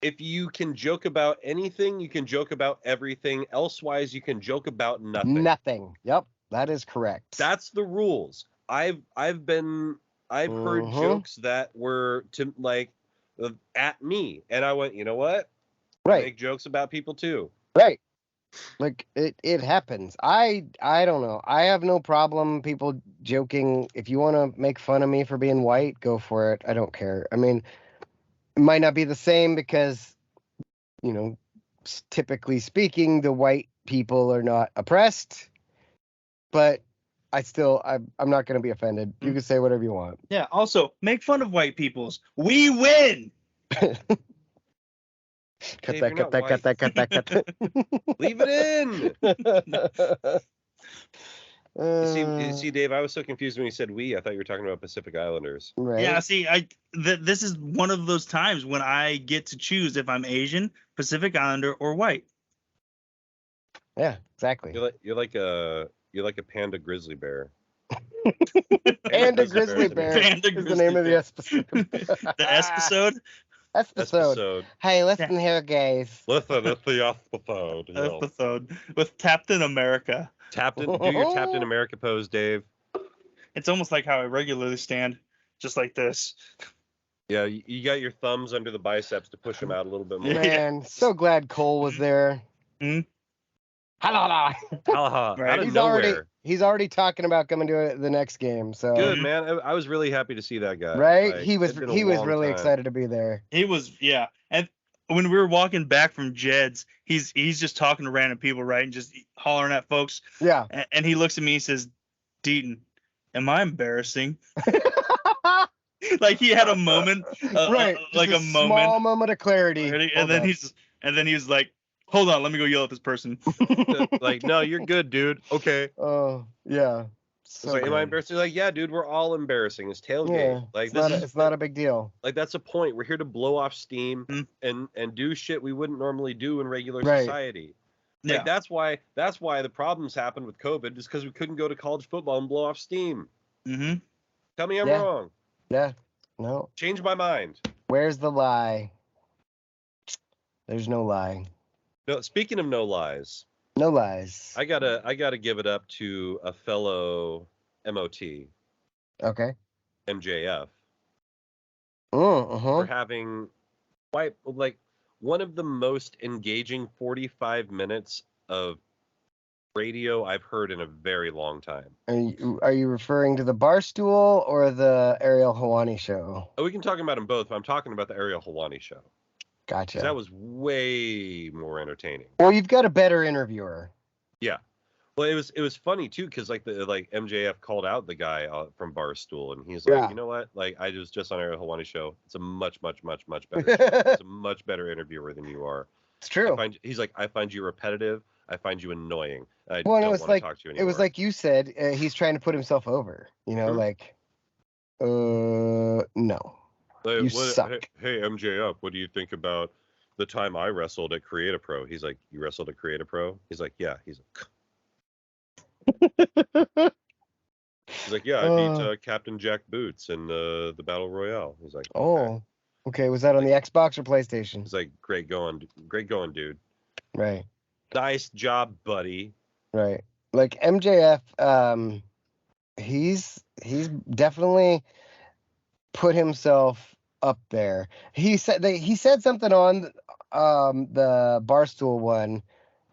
if you can joke about anything, you can joke about everything. Elsewise, you can joke about nothing. Nothing. Yep, that is correct. That's the rules. I've heard jokes that were to like at me, and I went, you know what? Right. Make jokes about people too. Right. Like it happens. I don't know. I have no problem people joking. If you want to make fun of me for being white, go for it. I don't care. I mean, it might not be the same because, you know, typically speaking, the white people are not oppressed, but I'm not going to be offended. You can say whatever you want. Yeah. Also, make fun of white peoples. We win. Cut Dave, that. Leave it in. Uh, See, Dave, I was so confused when you said we. I thought you were talking about Pacific Islanders. right. Yeah. See, this is one of those times when I get to choose if I'm Asian, Pacific Islander, or white. Yeah, exactly. You're like a panda-grizzly bear. Panda-Grizzly bear is the name of the episode. The episode. Episode. Hey, listen here, guys. Listen, it's the episode. Episode with Captain America. Do your Captain America pose, Dave. It's almost like how I regularly stand, just like this. Yeah, you got your thumbs under the biceps to push them out a little bit more. Man, so glad Cole was there. Hmm? Hello. Out of nowhere. He's already talking about coming to the next game. So Good, man. I was really happy to see that guy. Right? Like, he was really excited to be there. He was, yeah. And when we were walking back from Jed's, he's just talking to random people, right, and just hollering at folks. Yeah. And he looks at me and says, "Deaton, am I embarrassing?" Like he had a moment, right? Like a small moment of clarity. And then he's like, "Hold on, let me go yell at this person." Like, no, you're good, dude. Okay. Oh, yeah. So like, am I embarrassing? Like, yeah, dude, we're all embarrassing. It's tailgate. Yeah, like, it's not a big deal. Like, that's a point. We're here to blow off steam and do shit we wouldn't normally do in regular society. Like, that's why the problems happened with COVID is because we couldn't go to college football and blow off steam. Mm-hmm. Tell me I'm wrong. Yeah. No. Change my mind. Where's the lie? There's no lie. No, speaking of no lies. No lies. I gotta give it up to a fellow MOT. Okay. MJF. For For having quite like one of the most engaging 45 minutes of radio I've heard in a very long time. Are you referring to the Barstool or the Ariel Helwani show? Oh, we can talk about them both, but I'm talking about the Ariel Helwani show. Gotcha. That was way more entertaining. Well, you've got a better interviewer. Yeah. Well, it was funny too, because like MJF called out the guy from Barstool, and he's like, you know what? Like, I was just on Ariel Helwani show. It's a much better show. It's a much better interviewer than you are. It's true. He's like, I find you repetitive. I find you annoying. I well, don't it was want to talk to you anymore. It was like you said, he's trying to put himself over. You know, like, no. You suck. Hey, MJF, what do you think about the time I wrestled at Create a Pro? He's like, you wrestled at Create a Pro? He's like, yeah. He's like, yeah, I beat Captain Jack Boots in the Battle Royale. He's like, okay. Was that on the Xbox or PlayStation? He's like, great going, dude. Right. Nice job, buddy. Right. Like MJF, he's definitely put himself up there. He said something on the Barstool one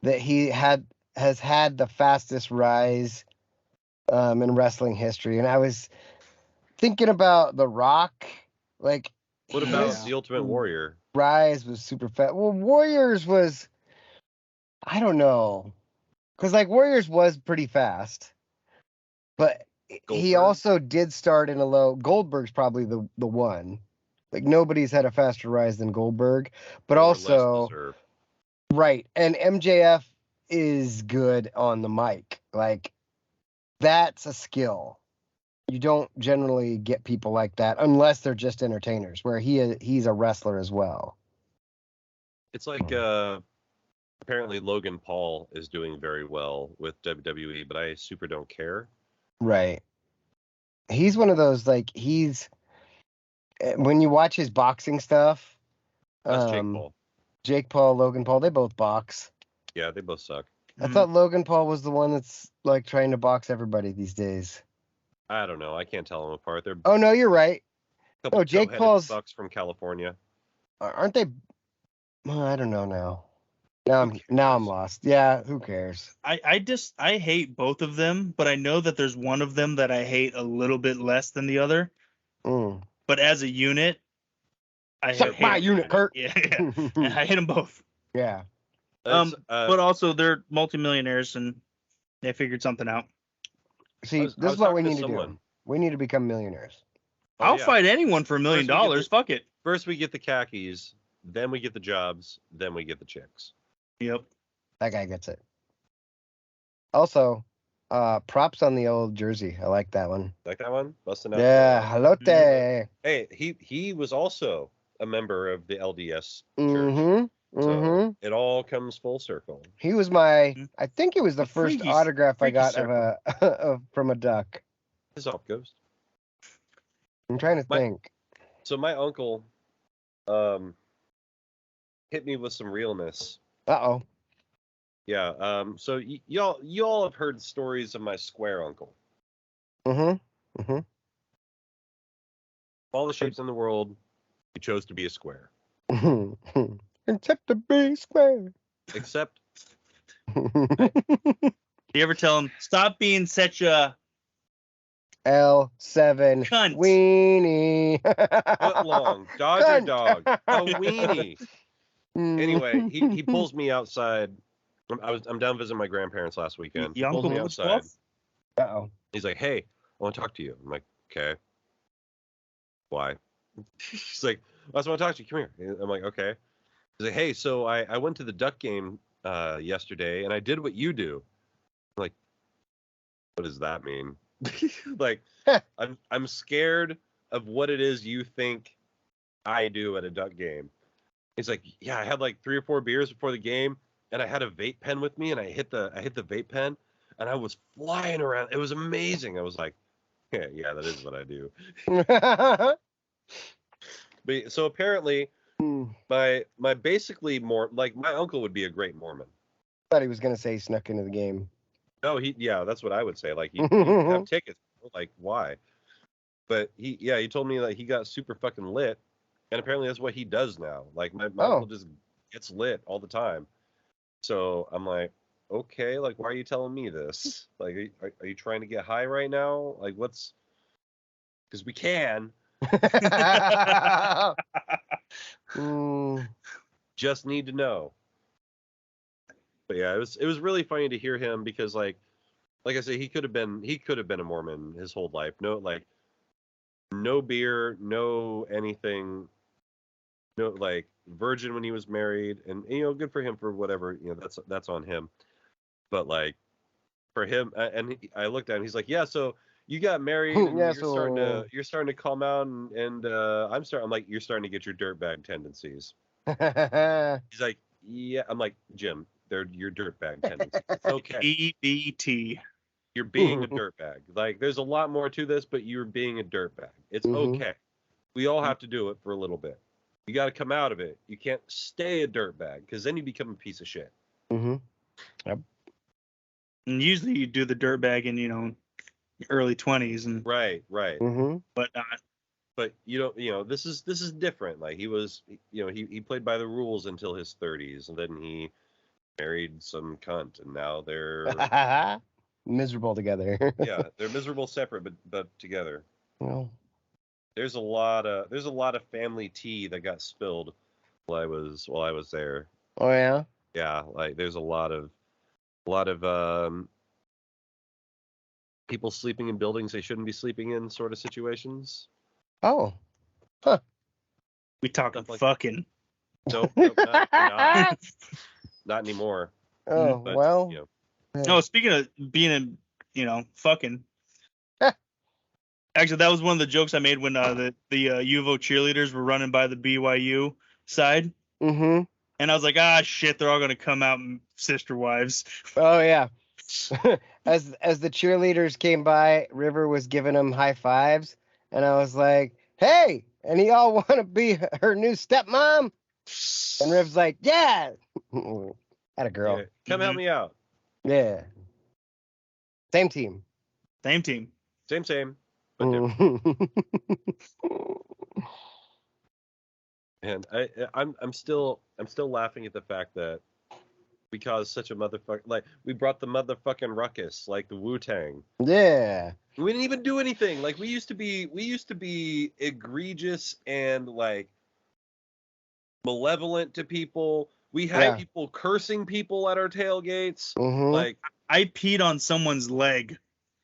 that he has had the fastest rise in wrestling history, and I was thinking about The Rock. Like, What his about the Ultimate Warrior? rise was super fast. Well, Warriors was, I don't know, because like Warriors was pretty fast, but he Goldberg? also did start in a low. Goldberg's probably the one. Like nobody's had a faster rise than Goldberg, but Or less also deserved. right. And MJF is good on the mic. Like that's a skill. You don't generally get people like that unless they're just entertainers. Where he's a wrestler as well. It's like apparently Logan Paul is doing very well with WWE, but I super don't care. Right. He's one of those like he's when you watch his boxing stuff. That's Jake Paul. Jake Paul, Logan Paul, they both box. Yeah, they both suck. I thought Logan Paul was the one that's like trying to box everybody these days. I don't know. I can't tell them apart. They're Oh no, you're right. couple Oh, Jake toe-headed Paul's fucks from California. aren't they? I don't know now. Now I'm cares? lost. Yeah, who cares? I hate both of them, but I know that there's one of them that I hate a little bit less than the other. But as a unit, I Suck hate my them. unit, Kurt. Yeah, I hate them both. Yeah. But also they're multimillionaires and they figured something out. See, this is what we need to do. We need to become millionaires. I'll fight anyone for $1 million. Fuck it. First we get the khakis, then we get the jobs, then we get the chicks. Yep. That guy gets it. Also, props on the old jersey. I like that one. Like that one? Busting out. Yeah, halote. Hey, he was also a member of the LDS church. Mm-hmm. So it all comes full circle. He was my, I think it was the first autograph I got from a duck. His off ghost. I'm trying to think. So my uncle hit me with some realness. Uh-oh. Yeah. So y'all have heard stories of my square uncle. Mm-hmm. Mm-hmm. All the shapes in the world, he chose to be a square. Except to be square. Except. Do you ever tell him, stop being such a L7 cunt. Weenie. Foot long, Dodger dog, a weenie. Anyway, he pulls me outside. I'm down visiting my grandparents last weekend. He pulls me outside. Uh-oh. He's like, "Hey, I want to talk to you." I'm like, "Okay." Why? He's like, "I just want to talk to you. Come here." I'm like, "Okay." He's like, "Hey, so I went to the duck game yesterday, and I did what you do." I'm like, what does that mean? Like, I'm scared of what it is you think I do at a duck game. He's like, "Yeah, I had like 3 or 4 beers before the game, and I had a vape pen with me, and I hit the vape pen, and I was flying around. It was amazing." I was like, yeah, that is what I do. But so apparently, my basically more like my uncle would be a great Mormon. Thought he was gonna say he snuck into the game. No, that's what I would say. Like he have tickets. Like why? But he told me that he got super fucking lit, and apparently that's what he does now. Like my uncle just gets lit all the time. So I'm like, okay, like why are you telling me this? Like, are you trying to get high right now? Like what's? Because we can. Just need to know. But yeah, it was really funny to hear him because like I say, he could have been a Mormon his whole life. No beer, no anything, no like virgin when he was married, and good for him for whatever, that's on him. But like for him, and I looked at him, he's like, yeah, so you got married and you're starting to calm out and I'm like, you're starting to get your dirtbag tendencies. He's like, yeah. I'm like, Jim, they're your dirtbag tendencies. It's okay. EBT. You're being a dirtbag. Like, there's a lot more to this, but you're being a dirtbag. It's okay. We all have to do it for a little bit. You got to come out of it. You can't stay a dirtbag because then you become a piece of shit. Yep. And usually you do the dirtbag in early 20s and right. whatnot. But this is different. Like he was, he played by the rules until his 30s, and then he married some cunt, and now they're miserable together. Yeah, they're miserable separate, but together. Well, There's a lot of family tea that got spilled while I was there. oh yeah. Yeah, like there's a lot of people sleeping in buildings they shouldn't be sleeping in, sort of situations. Oh. Huh. We talking Stuff like- fucking. Nope, not anymore. Oh But, well. you know, No, speaking of being in, fucking. Actually, that was one of the jokes I made when the U of O cheerleaders were running by the BYU side, Mm-hmm. and I was like, shit, they're all gonna come out and sister wives. Oh yeah. as the cheerleaders came by, River was giving them high fives, and I was like, "Hey, any y'all want to be her new stepmom?" And Riv's like, "Yeah." Had a girl. yeah, come help me out. Yeah. Same team. Same team. Same, but different. And I'm still laughing at the fact that we caused such a motherfucker, like we brought the motherfucking ruckus, like the Wu-Tang. Yeah. We didn't even do anything. Like we used to be egregious and like malevolent to people. We had people cursing people at our tailgates. Mm-hmm. Like I peed on someone's leg.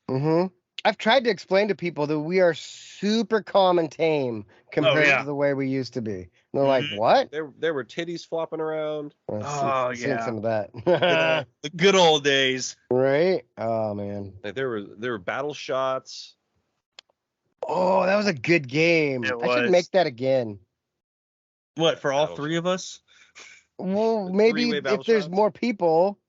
Mm-hmm. I've tried to explain to people that we are super calm and tame compared to the way we used to be. And they're like, "What?" there were titties flopping around. I've seen some of that. The good old days. Right? Oh man. Like there were battle shots. Oh, that was a good game. It I should was. make that again. What, for all Battle three of us? Well, The maybe three-way battle if there's shots? more people,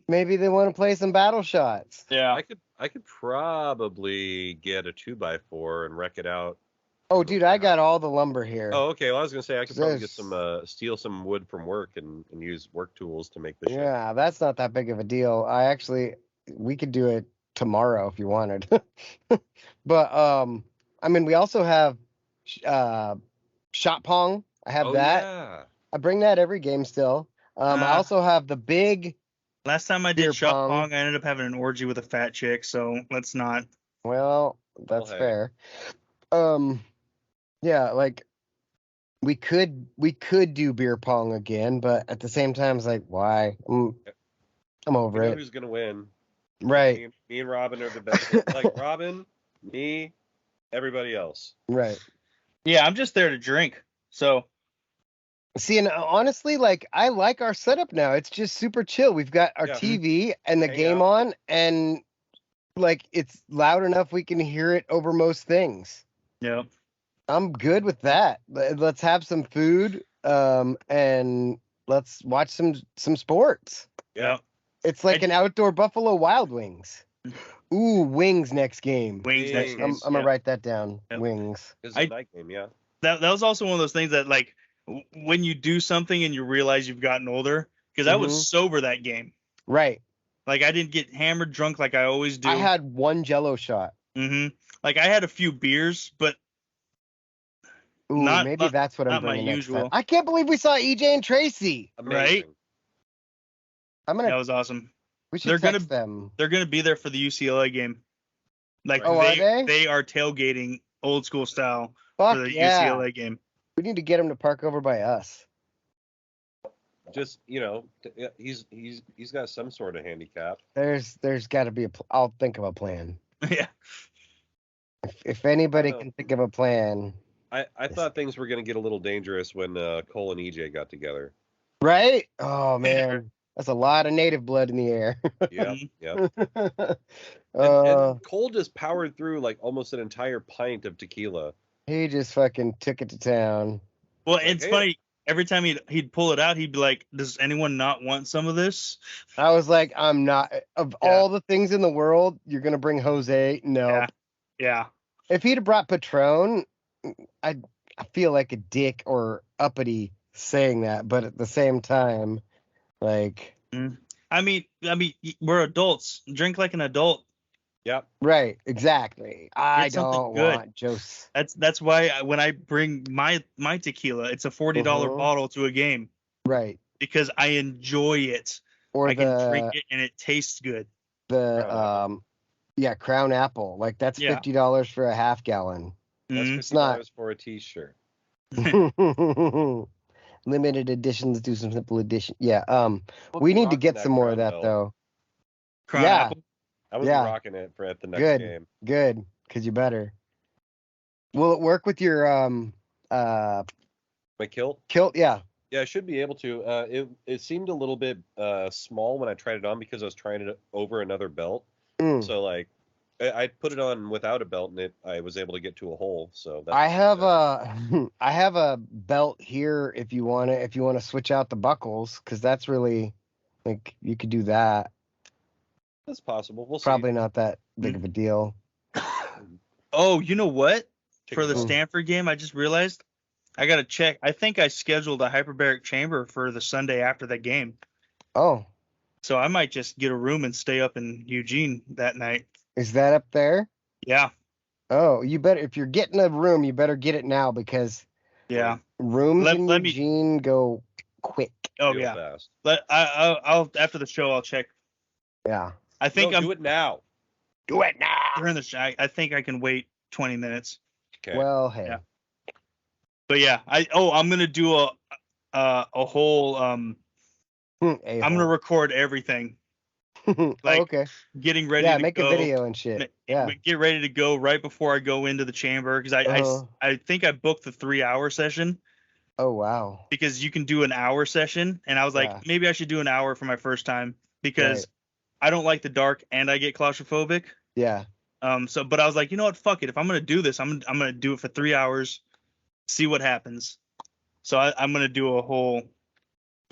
maybe they want to play some battle shots. Yeah. I could probably get a 2x4 and wreck it out. Oh, dude, I got all the lumber here. Oh, okay. Well, I was gonna say I could probably get There's- some steal some wood from work and use work tools to make the shit. Yeah, that's not that big of a deal. We could do it tomorrow if you wanted. But I mean, we also have shot pong. I have that. Yeah. I bring that every game still. I also have the big. Last time I Beer did shot pong. pong, I ended up having an orgy with a fat chick, so let's not. Well, that's hey. fair. Yeah, like we could do beer pong again, but at the same time, it's like, why? I'm over You know it. who's gonna win? Right, Me and Robin are the best. Like Robin, me, everybody else. right. Yeah, I'm just there to drink. So See, and honestly, like I like our setup now. It's just super chill. We've got our Yeah. TV and the Hang game out. on, and like it's loud enough we can hear it over most things. yeah. I'm good with that. Let's have some food, and let's watch some sports. Yeah. It's like I- an outdoor Buffalo Wild Wings. Ooh, wings next game. Wings next game. I'm gonna Yeah. write that down. Yep. Wings. It's a night game, yeah. That was also one of those things that like when you do something and you realize you've gotten older, because I Mhm. was sober that game. Right. Like I didn't get hammered drunk like I always do. I had one Jello shot. Like I had a few beers, but Ooh, Not- maybe not- that's what I'm not my bringing next usual. time. I can't believe we saw EJ and Tracy. Amazing. I'm that gonna. was awesome. We should they're gonna- text them. They're gonna be there for the UCLA game. Like Oh, are they? they are tailgating old school style Fuck for the yeah. UCLA game. We need to get him to park over by us. Just he's got some sort of handicap. There's got to be I'll think of a plan. Yeah. If anybody Oh. can think of a plan, I thought things were gonna get a little dangerous when Cole and EJ got together. right? Oh man, that's a lot of native blood in the air. Yeah, yeah. And, Uh, and Cole just powered through like almost an entire pint of tequila. he just fucking took it to town. Well, Like, it's hey. funny. Every time he'd pull it out, he'd be like, "Does anyone not want some of this?" I was like, I'm not. Of Yeah. all the things in the world, you're gonna bring Jose? No. Yeah. Yeah. If he'd have brought Patron, I feel like a dick or uppity saying that, but at the same time, like, I mean, we're adults. Drink like an adult. Yep. right, exactly. I Get something don't good. want Jose. That's why when I bring my tequila, it's a $40 Mhm. bottle to a game Right. because I enjoy it. Or I can drink the it and it tastes good. The Crown Apple. yeah, Crown Apple. Like that's Yeah. $50 for a half gallon. That's Mhm. $50 for a T-shirt. Limited editions, do some simple edition. Yeah. We'll We be need to rocking get that some more of Crown that Belt. though. Crown Yeah. Apple. I would Yeah. be rocking it at the next Good. game. Good. Cause you better. Will it work with your My kilt? kilt? Yeah. Yeah, I should be able to. It seemed a little bit small when I tried it on because I was trying it over another belt. Mm. So like, I put it on without a belt and I was able to get to a hole. So that's I have I have a belt here if you want to switch out the buckles, because that's really like you could do that. that's possible. We'll Probably not that big of a deal. Oh, you know what? see. For the Mm. Stanford game, I just realized I gotta check. I think I scheduled a hyperbaric chamber for the Sunday after that game, Oh, so I might just get a room and stay up in Eugene that night. is that up there? Yeah, Oh, you better, if you're getting a room, you better get it now, because yeah. rooms in Let me. Eugene go quick. Oh real yeah. fast. I'll after the show I'll check. Yeah. I think No, I'm do it now. Do it now. during the show. I think I can wait 20 minutes. Okay. Well, hey. Yeah. But yeah, I'm gonna do a whole I'm gonna record everything, like okay. getting ready Yeah, to make go. a video and shit. Yeah. Get ready to go right before I go into the chamber, because I think I booked the 3-hour session Oh wow. because you can do an hour session, and I was like, Yeah. maybe I should do an hour for my first time because Right. I don't like the dark and I get claustrophobic. Yeah. But I was like, you know what, fuck it. If I'm gonna do this, I'm gonna do it for 3 hours, see what happens. So I'm gonna do a whole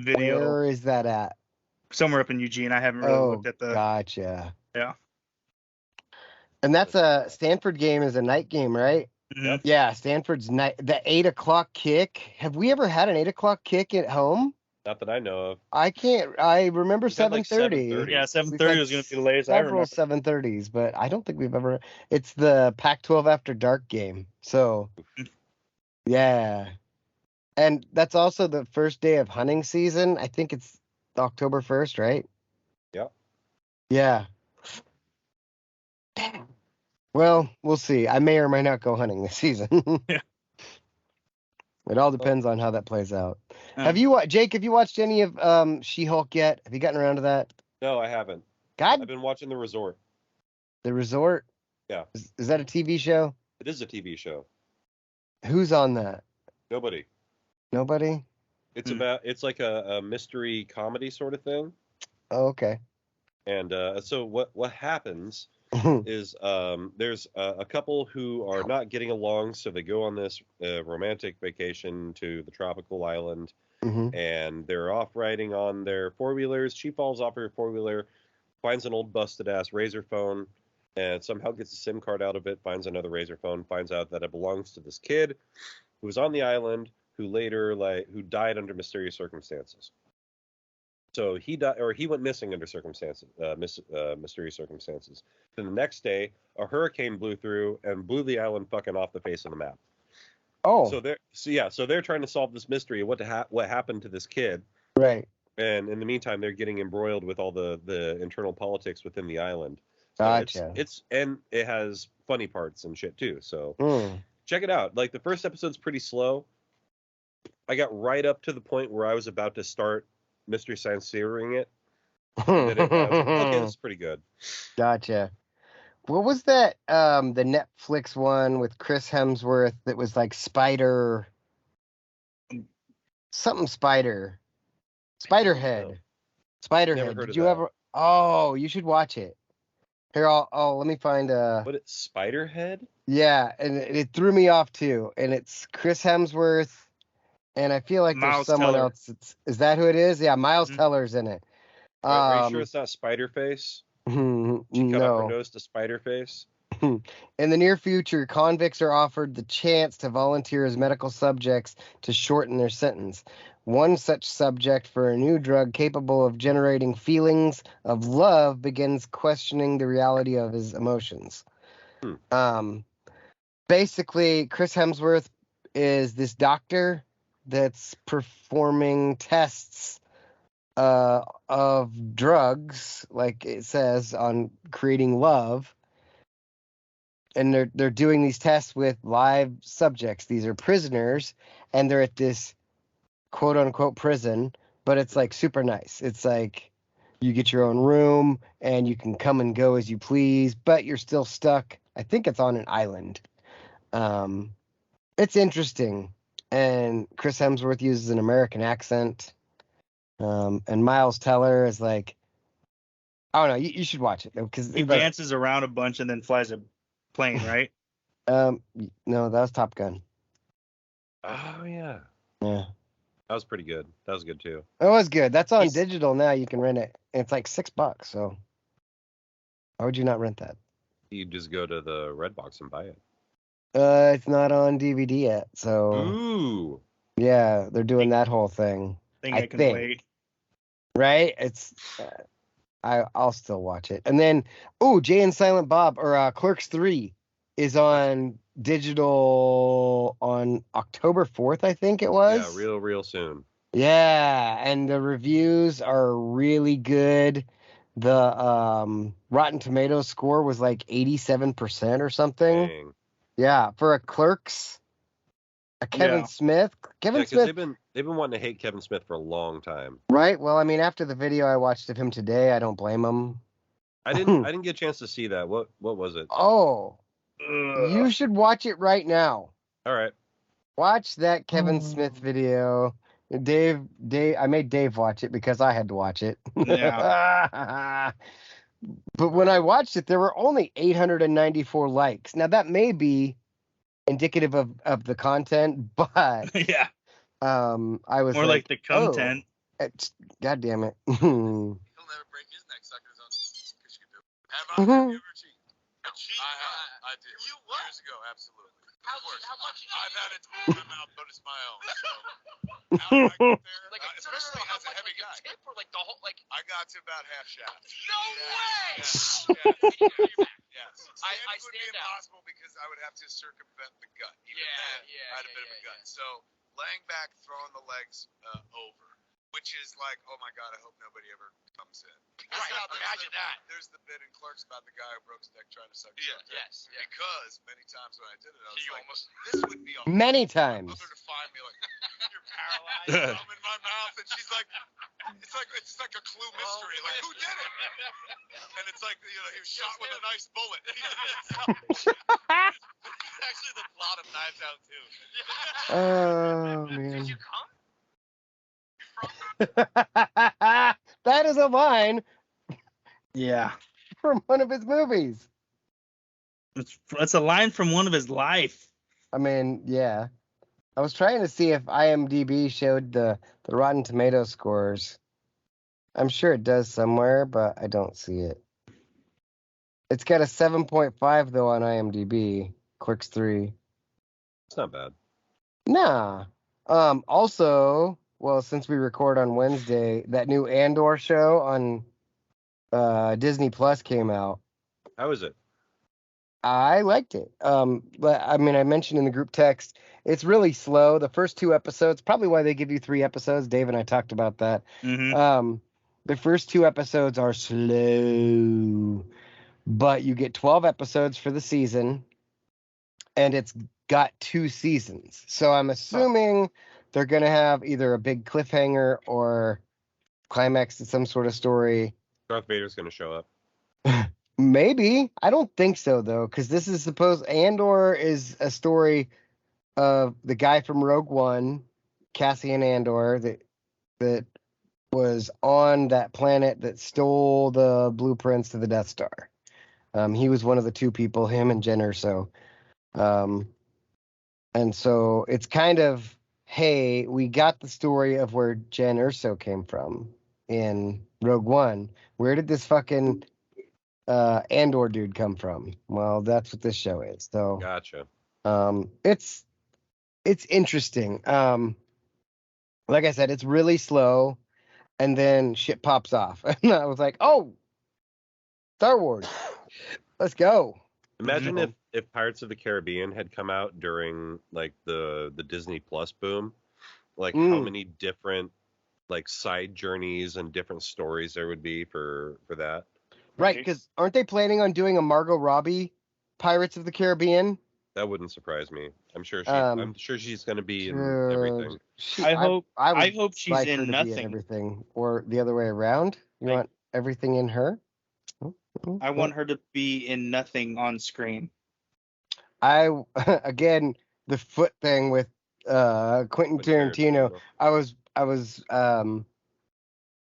video Where is that at? somewhere up in Eugene. I haven't really looked at the. Gotcha. Yeah. And that's a Stanford game is a night game, right? Mhm. Yeah, Stanford's night. The 8 o'clock kick. Have we ever had an 8 o'clock kick at home? Not that I know of. I can't. I remember We've had, like, 7:30. 7:30. Yeah, We've 7:30 had was gonna be the latest I several remember. 7:30s, but I don't think we've ever. It's the Pac-12 after dark game. So, yeah, and that's also the first day of hunting season. I think it's October 1st, right? Yep. Yeah. Well, we'll see. I may or may not go hunting this season. Yeah. It all depends on how that plays out. Um, Have you, Jake? Have you watched any of She-Hulk yet? Have you gotten around to that? No, I haven't. God, I've been watching The Resort. The Resort. Yeah. Is that a TV show? It is a TV show. Who's on that? Nobody. Nobody. It's it's like a mystery comedy sort of thing. Oh, okay. And so what happens is there's a couple who are not getting along, so they go on this romantic vacation to the tropical island, Mhm. and they're off riding on their four-wheelers. She falls off her four-wheeler, finds an old busted-ass Razor phone, and somehow gets a SIM card out of it, finds another Razor phone, finds out that it belongs to this kid who was on the island, who later who died under mysterious circumstances. So he died, or he went missing under mysterious circumstances. Then the next day, a hurricane blew through and blew the island fucking off the face of the map. Oh, So they're trying to solve this mystery of what happened to this kid. right. And in the meantime, they're getting embroiled with all the internal politics within the island. So Gotcha. and it has funny parts and shit too. So Mm. check it out. Like the first episode's pretty slow. I got right up to the point where I was about to start Mystery Science Theorying it. And then I was like, okay, this is pretty good. Gotcha. What was that? The Netflix one with Chris Hemsworth that was like Spider. Something Spider. Spiderhead. Never Spiderhead. heard Did of you that. ever? Oh, you should watch it. Here, let me find But it's Spiderhead? Yeah, and it threw me off too. And it's Chris Hemsworth, and I feel like Miles there's someone Teller. else. Is that who it is? Yeah, Miles Mhm. Teller's in it. Are you sure it's not Spiderface? She cut off her No. nose to Spiderface? In the near future, convicts are offered the chance to volunteer as medical subjects to shorten their sentence. One such subject for a new drug capable of generating feelings of love begins questioning the reality of his emotions. Basically, Chris Hemsworth is this doctor that's performing tests of drugs, like it says on creating love, and they're doing these tests with live subjects. These are prisoners, and they're at this quote unquote prison, but it's like super nice. It's like you get your own room and you can come and go as you please, but you're still stuck. I think it's on an island. It's interesting, and Chris Hemsworth uses an American accent. And Miles Teller is like, I don't know. You should watch it because He dances around a bunch and then flies a plane, right? no, that was Top Gun. Oh yeah, Yeah, that was pretty good. That was good too. it was good. That's on He's- digital now. You can rent it. It's like $6. So why would you not rent that? You just go to the Redbox and buy it. It's not on DVD yet. So Ooh, yeah, they're doing that whole thing. I can wait. Right? It's I'll still watch it. And then Jay and Silent Bob or Clerks 3 is on digital on October 4th, I think it was. yeah, real soon. Yeah, and the reviews are really good. The Rotten Tomatoes score was like 87% or something. Dang. Yeah, for a Clerks, a Kevin Yeah. Smith. Kevin Yeah, because Smith, they've been wanting to hate Kevin Smith for a long time. right? Well, I mean, after the video I watched of him today, I don't blame him. I didn't get a chance to see that. What was it? Oh, Ugh. you should watch it right now. All right. Watch that Kevin Smith video. Dave, I made Dave watch it because I had to watch it. Yeah. But when I watched it, there were only 894 likes. Now that may be indicative of the content, but Yeah. I was More like the content. God damn it. He'll never break his neck sucking his own because you can do it. Have you ever cheated? I did. You what? Years ago, absolutely. Of course. How much? I've had it in my mouth, but it's my own. So how did I get there? Like, Especially as a heavy guy. Tip or like the whole like. I got to about half shaft. No way! Yes. I Standing would be stand out. impossible because I would have to circumvent the gut. Even then, I had a bit of a gut. So laying back, throwing the legs over, which is like, oh my god, I hope nobody ever comes in. Right. Imagine that. There's the bit in Clerks about the guy who broke his neck trying to suck. Yes. Yeah. Because many times when I did it, I was You like, almost. this would be a Many my times. mother to find me like you're paralyzed. I'm in my mouth, and she's like, it's like a clue mystery. Like who did it? And it's like he was shot with a nice bullet. It's actually the plot of Knives Out too. Oh man. Did you come? That is a line Yeah. from one of his movies. It's a line from one of his life. I mean, yeah. I was trying to see if IMDb showed the Rotten Tomato scores. I'm sure it does somewhere, but I don't see it. It's got a 7.5 though on IMDb. Clerks 3. It's not bad. Nah. Also, well, since we record on Wednesday, that new Andor show on Disney Plus came out. How is it? I liked it. But I mean, I mentioned in the group text, it's really slow. The first 2 episodes, probably why they give you 3 episodes. Dave and I talked about that. Mm-hmm. The first 2 episodes are slow, but you get 12 episodes for the season, and it's got 2 seasons. So I'm assuming they're going to have either a big cliffhanger or climax to some sort of story. Darth Vader's going to show up. Maybe. I don't think so, though, because this is Andor is a story of the guy from Rogue One, Cassian Andor, that was on that planet that stole the blueprints to the Death Star. He was one of the 2 people, him and Jen Erso. And so it's kind of, hey, we got the story of where Jen Erso came from in Rogue One. Where did this fucking Andor dude come from? Well, that's what this show is. So Gotcha. it's interesting. Like I said, it's really slow, and then shit pops off. And I was like, oh, Star Wars. Let's go. Imagine if Pirates of the Caribbean had come out during like the Disney Plus boom, like how many different like side journeys and different stories there would be for that. Right, because aren't they planning on doing a Margot Robbie Pirates of the Caribbean? That wouldn't surprise me. I'm sure she's going to be in everything. I hope would she's like her in to be in nothing. everything, or the other way around. You Like- want everything in her? I want her to be in nothing on screen. Again, the foot thing with Quentin Tarantino. I was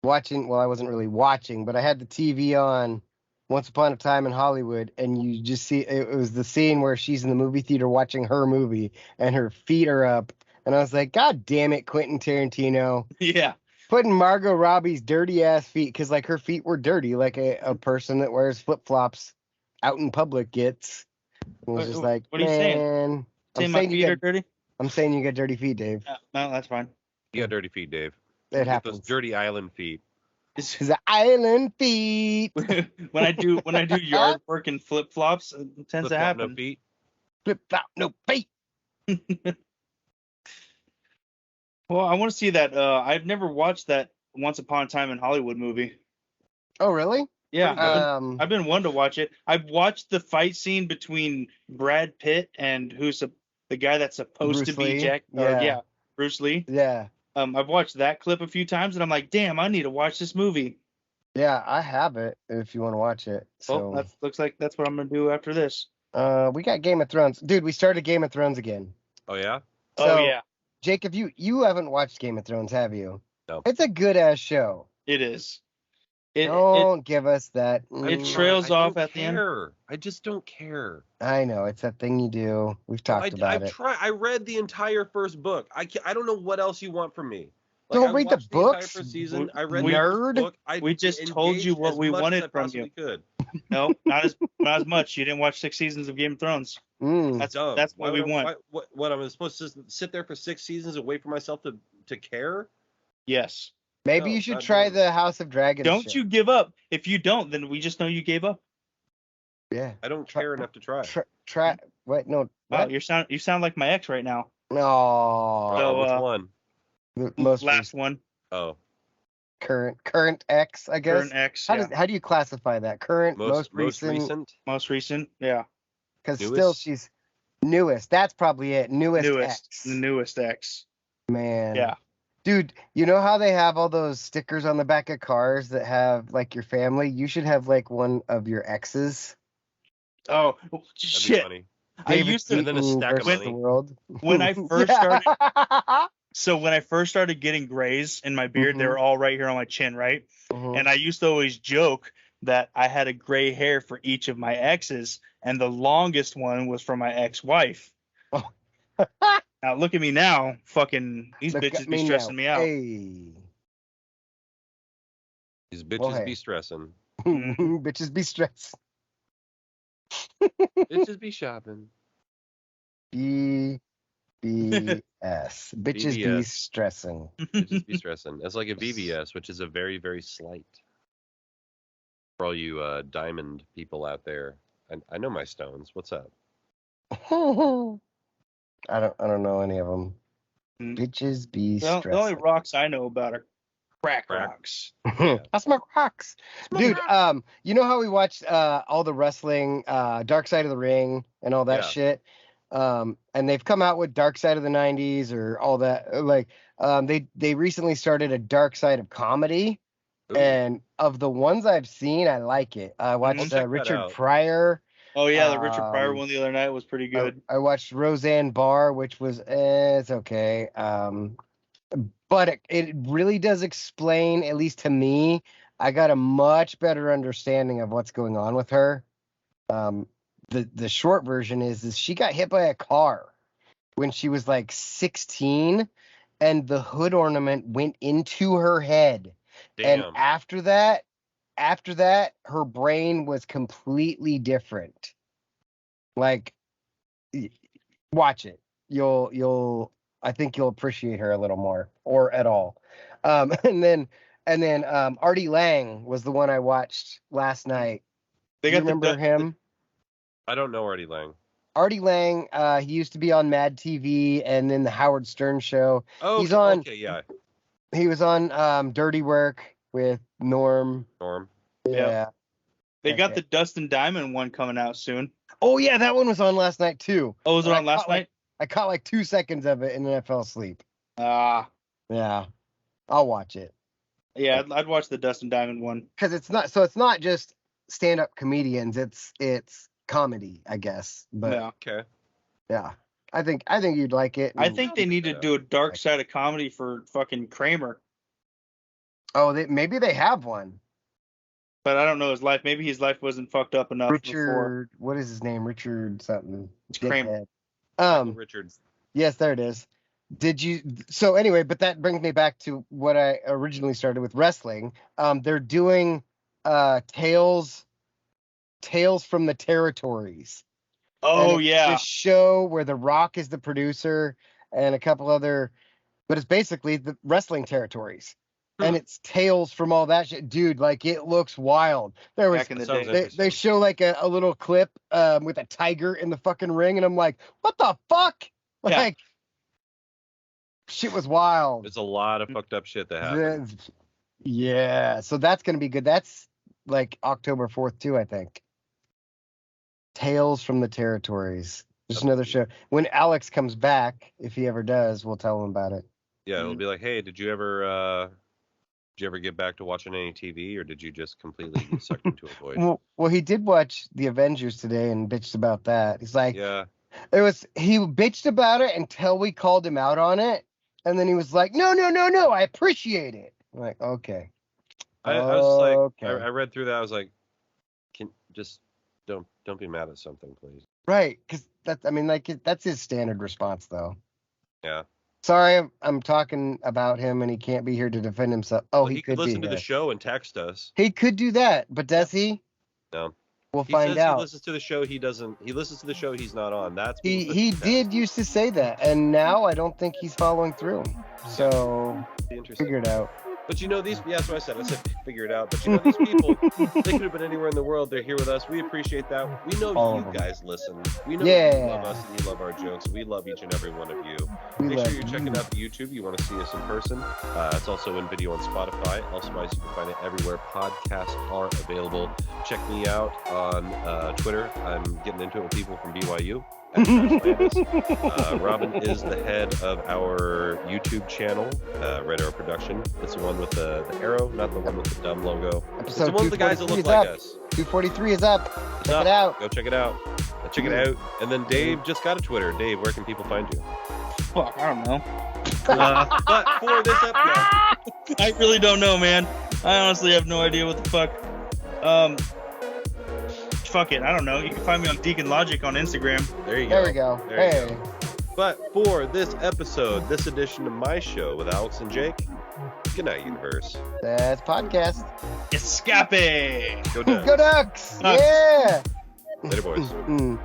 watching. Well, I wasn't really watching, but I had the TV on Once Upon a Time in Hollywood, and you just see it was the scene where she's in the movie theater watching her movie, and her feet are up, and I was like, God damn it, Quentin Tarantino. Yeah. Putting Margot Robbie's dirty ass feet, because like her feet were dirty, like a person that wears flip flops out in public gets. It was just like, what are you saying? I'm my saying feet are dirty? I'm saying you got dirty feet, Dave. No, that's fine. You got dirty feet, Dave. It happens. Those dirty island feet. It's- The island feet. when I do yard work in flip flops, it tends to Flip-flop, happen. No feet. Flip flop, no feet. Well, I want to see that. I've never watched that Once Upon a Time in Hollywood movie. Oh, really? Yeah, I've been wanting to watch it. I've watched the fight scene between Brad Pitt and the guy that's supposed Bruce to be Lee? Jack. Yeah. Bruce Lee. Yeah. I've watched that clip a few times, and I'm like, damn, I need to watch this movie. Yeah, I have it if you want to watch it. So Well, looks like that's what I'm gonna do after this. we got Game of Thrones. Dude, we started Game of Thrones again. Oh yeah. So, Oh yeah, Jake, you haven't watched Game of Thrones, have you? No. It's a good ass show. it is. It Don't give us that. It trails off at the end. I just don't care. I know it's that thing you do. We've talked about it. I read the entire first book. I don't know what else you want from me. Don't I read the watched entire books, first season. I read nerd. the first book. We just told you engaged what as we much wanted as I from possibly Could. No, not as much. You didn't watch 6 seasons of Game of Thrones. Mm. That's what we want. What am I supposed to sit there for 6 seasons and wait for myself to care? Yes. Maybe No, you should not try doing it. the House of Dragons. Don't shit. you give up. If you don't, then we just know you gave up. Yeah. I don't care enough to try. Try. What? No. Wow, What? you sound like my ex right now. No. So, Which one? The most Last one. Oh, current X, I guess. Current ex. How Yeah. how do you classify that? Current, most recent? Most recent. Yeah. Because still Newest? she's newest. That's probably it. Newest X. The newest ex. Man. Yeah. Dude, you know how they have all those stickers on the back of cars that have like your family? You should have like one of your exes. Oh that'd be shit! funny. I used to And then a Keaton stack of versus money. the world. when I first Yeah. started. So when I first started getting grays in my beard, they Mhm. were all right here on my chin, right? Mhm. And I used to always joke that I had a gray hair for each of my exes, and the longest one was for my ex-wife. Oh. Now look at me now, fucking these Look bitches at be me stressing now. me out. Hey. These bitches Well, hey. be stressing. Bitches be stressed. Bitches be shopping. BBS. Bitches be BBS. stressing. Bitches be stressing. That's like a VBS, which is a very, very slight. For all you diamond people out there, I know my stones. What's up? I don't know any of them. Mm. Bitches be The only stressing. rocks I know about are crack Crack. rocks. I smoke rocks. Dude, you know how we watched all the wrestling, Dark Side of the Ring and all that Yeah. shit? And they've come out with Dark Side of the 90s or all that. Like, they recently started a Dark Side of Comedy. Ooh. And of the ones I've seen, I like it. I watched check that Richard out. Pryor. Oh yeah, the Richard Pryor Um, one the other night was pretty good. I watched Roseanne Barr, which was it's okay. But it really does explain, at least to me, I got a much better understanding of what's going on with her. The short version is she got hit by a car when she was like 16, and the hood ornament went into her head. Damn. And after that, her brain was completely different. Like, watch it. I think you'll appreciate her a little more, or at all. And then Artie Lang was the one I watched last night. They You got remember him? I don't know Artie Lang. Artie Lang, he used to be on Mad TV and then the Howard Stern show. Oh, He's on- Okay, yeah. He was on Dirty Work with Norm. Norm. Yeah. They got Okay. the Dustin Diamond one coming out soon. Oh yeah, that one was on last night too. Oh, was it And I on last caught, like- night? I caught like 2 seconds of it and then I fell asleep. Ah, Yeah. I'll watch it. yeah, I'd watch the Dustin Diamond one. Because it's not just stand-up comedians, it's comedy, I guess. But Yeah. Okay. yeah. I think you'd like it. I and- think they need to do a dark side of comedy for fucking Kramer, Oh, maybe they have one. but I don't know his life. Maybe his life wasn't fucked up enough before. Richard, what is his name? Richard something. It's Kramer. Dickhead. Michael Richards. Yes, there it is. So anyway, but that brings me back to what I originally started with wrestling. They're doing Tales from the Territories. Oh And it's yeah, this show where The Rock is the producer and a couple other, but it's basically the wrestling territories. And it's tales from all that shit. Dude, like it looks wild. There was back in the Sounds day. they show like a little clip with a tiger in the fucking ring, and I'm like, what the fuck? Yeah. Like shit was wild. There's a lot of fucked up shit that happened. Yeah, so that's gonna be good. That's like October 4th too, I think. Tales from the Territories. Just another show. When Alex comes back, if he ever does, we'll tell him about it. Yeah, it'll be like, hey, did you ever get back to watching any TV, or did you just completely get sucked into a void? Well, he did watch The Avengers today and bitched about that. He's like, Yeah. he bitched about it until we called him out on it, and then he was like, no, I appreciate it. I'm like, okay. I was like, Okay. I read through that. I was like, can just don't be mad at something, please. Right, because that's his standard response, though. Yeah. Sorry, I'm talking about him, and he can't be here to defend himself. Oh, Well, he could listen be to the here. show and text us. He could do that, but does he? No. We'll He find says out. he listens to the show. He doesn't. He listens to the show. He's not on. That's He did used to say that, and now I don't think he's following through. So Interesting. figure it out. But you know these. Yeah, that's what I said. I said figure it out. But you know these people. They could have been anywhere in the world. They're here with us. We appreciate that. We know All you of them. guys listen. We know Yeah. you love us and you love our jokes. We love each and every one of you. We Make love sure you're checking you. out the YouTube. You want to see us in person. It's also in video on Spotify. Elsewise, you can find it everywhere podcasts are available. Check me out on Twitter. I'm getting into it with people from BYU. Robin is the head of our YouTube channel, Red Arrow Production. It's the one with the arrow, not the one with the dumb logo. It's Episode the one with the guys that 243 look is like up. us. 243 is up. It's Check up. it out. Go check it out. Check it out. And then Dave just got a Twitter. Dave, where can people find you? Fuck, I don't know. But for this episode, I really don't know, man. I honestly have no idea what the fuck. Fuck it, I don't know. You can find me on Deacon Logic on Instagram. there you go. There we go. There you Hey. go. But for this episode, this edition of my show with Alex and Jake, good night, universe. That's podcast. Escape! Go Ducks. Go Ducks! Ducks. Yeah. Later, boys. Mm.